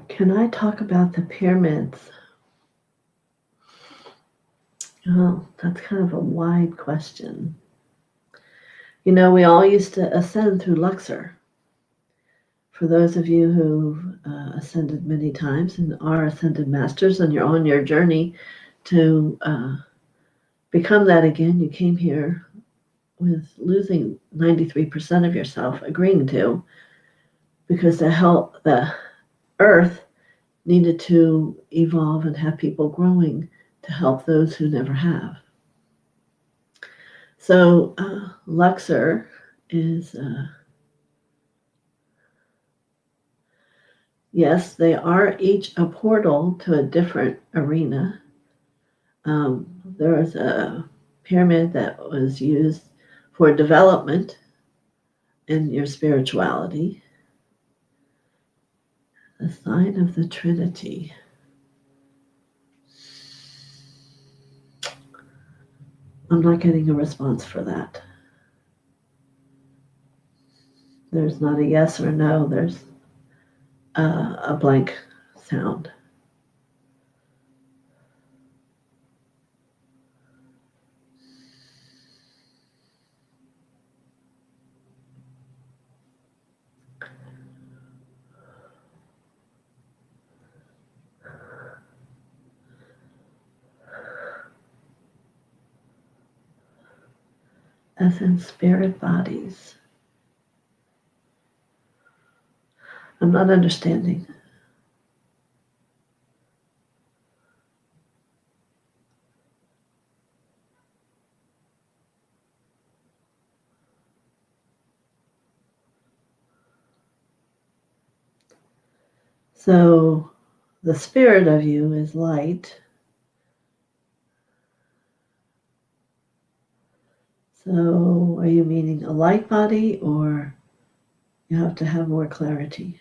Can I talk about the pyramids? Oh, that's kind of a wide question. You know, we all used to ascend through Luxor. For those of you who've ascended many times and are ascended masters and you're on your journey to become that again, you came here with losing 93% of yourself, agreeing to, because the earth needed to evolve and have people growing to help those who never have. So Luxor is, yes, they are each a portal to a different arena. There was a pyramid that was used for development in your spirituality. The sign of the Trinity. I'm not getting a response for that. There's not a yes or no. There's a blank sound. As in spirit bodies. I'm not understanding. So the spirit of you is light. So are you meaning a light body, or you have to have more clarity?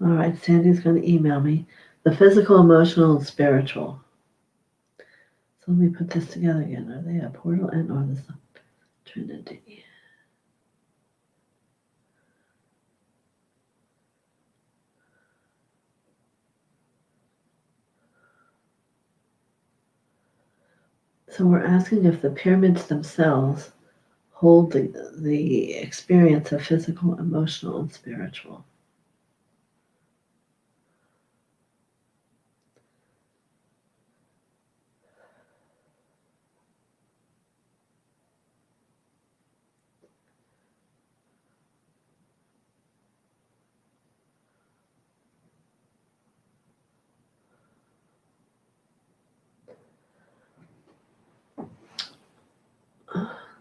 All right, Sandy's going to email me. The physical, emotional, and spiritual. So let me put this together again. Are they a portal and or the Trinity? So we're asking if the pyramids themselves hold the experience of physical, emotional, and spiritual.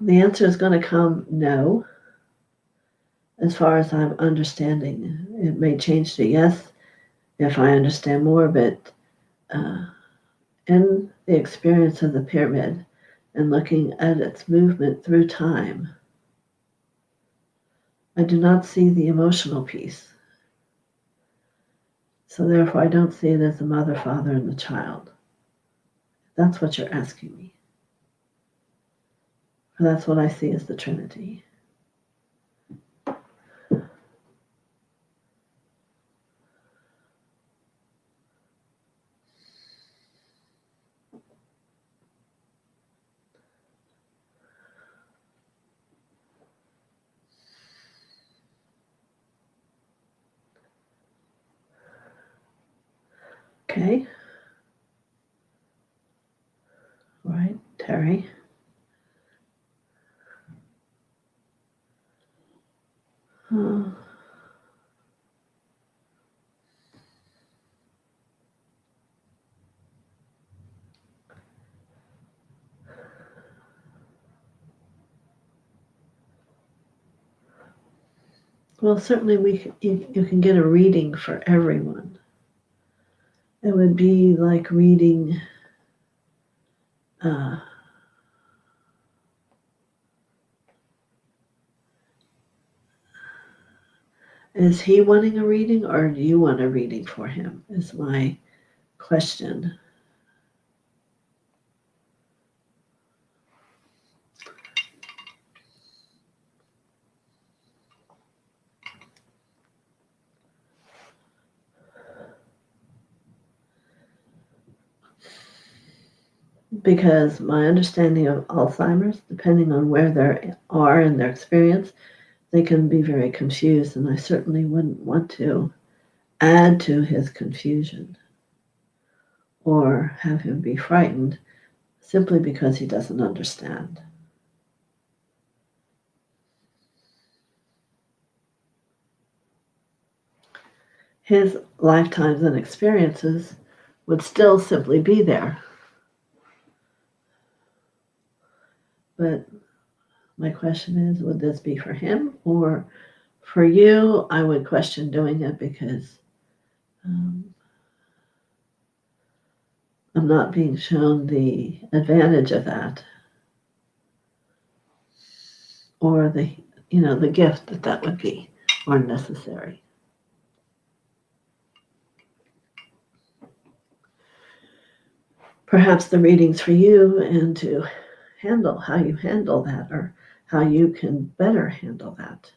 The answer is going to come no, as far as I'm understanding. It may change to yes if I understand more, but in the experience of the pyramid and looking at its movement through time, I do not see the emotional piece. So therefore, I don't see it as the mother, father, and the child. That's what you're asking me. That's what I see as the Trinity. Okay. All right, Terry. Uh, well, certainly you can get a reading for everyone. It would be like reading is he wanting a reading or do you want a reading for him is my question. Because my understanding of Alzheimer's, depending on where they are in their experience, they can be very confused, and I certainly wouldn't want to add to his confusion or have him be frightened simply because he doesn't understand. His lifetimes and experiences would still simply be there. But my question is, would this be for him or for you? I would question doing it because I'm not being shown the advantage of that or the gift that would be or necessary. Perhaps the reading's for you and to handle how you handle that or how you can better handle that.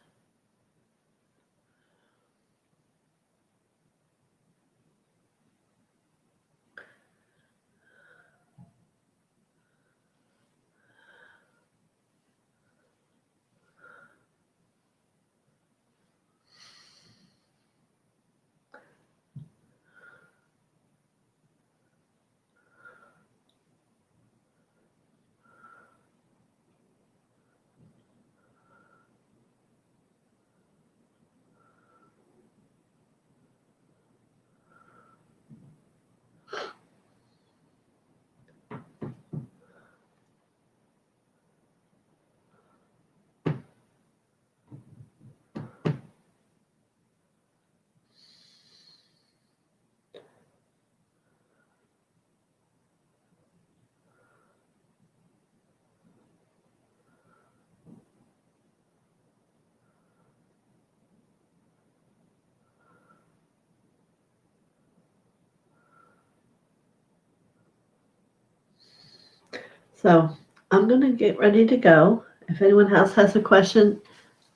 So I'm going to get ready to go. If anyone else has a question,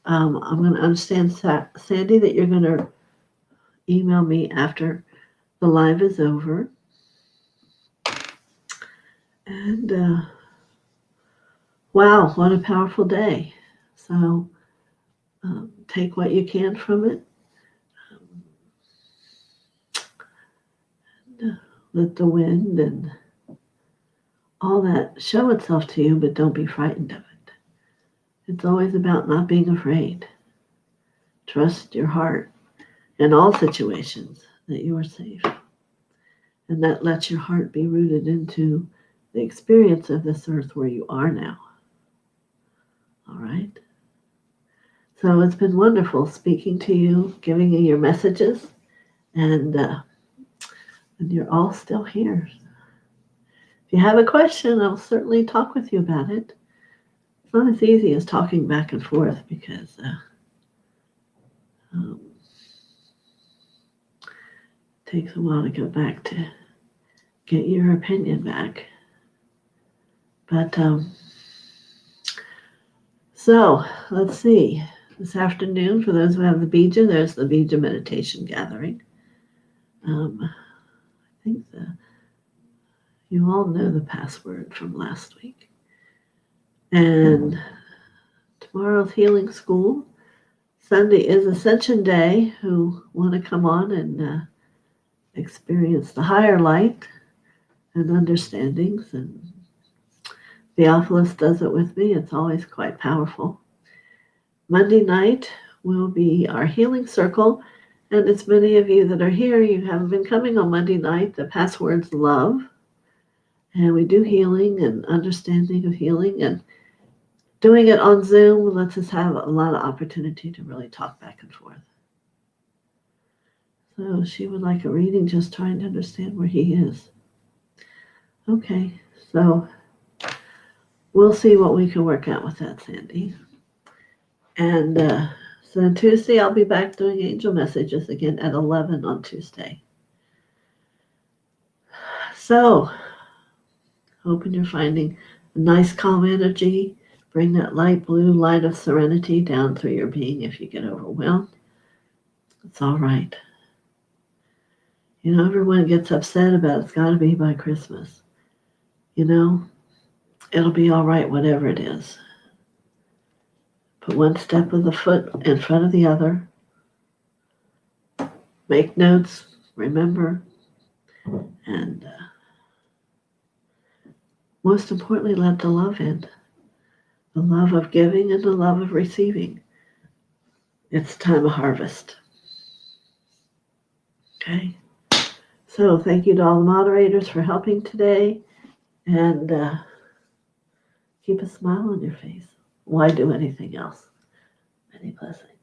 I'm going to understand, Sandy, that you're going to email me after the live is over. And wow, what a powerful day. So take what you can from it. Let the wind and all that show itself to you, but don't be frightened of it. It's always about not being afraid. Trust your heart in all situations that you are safe. And that lets your heart be rooted into the experience of this earth where you are now. All right? So it's been wonderful speaking to you, giving you your messages, and you're all still here. If you have a question, I'll certainly talk with you about it. It's not as easy as talking back and forth because it takes a while to go back to get your opinion back. But so let's see. This afternoon, for those who have the Bija, there's the Bija meditation gathering. I think you all know the password from last week. And tomorrow's healing school. Sunday is Ascension Day. Who want to come on and experience the higher light and understandings. And Theophilus does it with me. It's always quite powerful. Monday night will be our healing circle. And as many of you that are here, you haven't been coming on Monday night. The password's love. And we do healing and understanding of healing. And doing it on Zoom lets us have a lot of opportunity to really talk back and forth. So she would like a reading, just trying to understand where he is. Okay, so we'll see what we can work out with that, Sandy. And so on Tuesday, I'll be back doing angel messages again at 11 on Tuesday. So, hoping you're finding a nice calm energy. Bring that light blue light of serenity down through your being if you get overwhelmed. It's all right. You know, everyone gets upset about it's got to be by Christmas. You know, it'll be all right, whatever it is. Put one step of the foot in front of the other. Make notes, remember, and most importantly, let the love in. The love of giving and the love of receiving. It's time of harvest. Okay? So thank you to all the moderators for helping today. And keep a smile on your face. Why do anything else? Many blessings.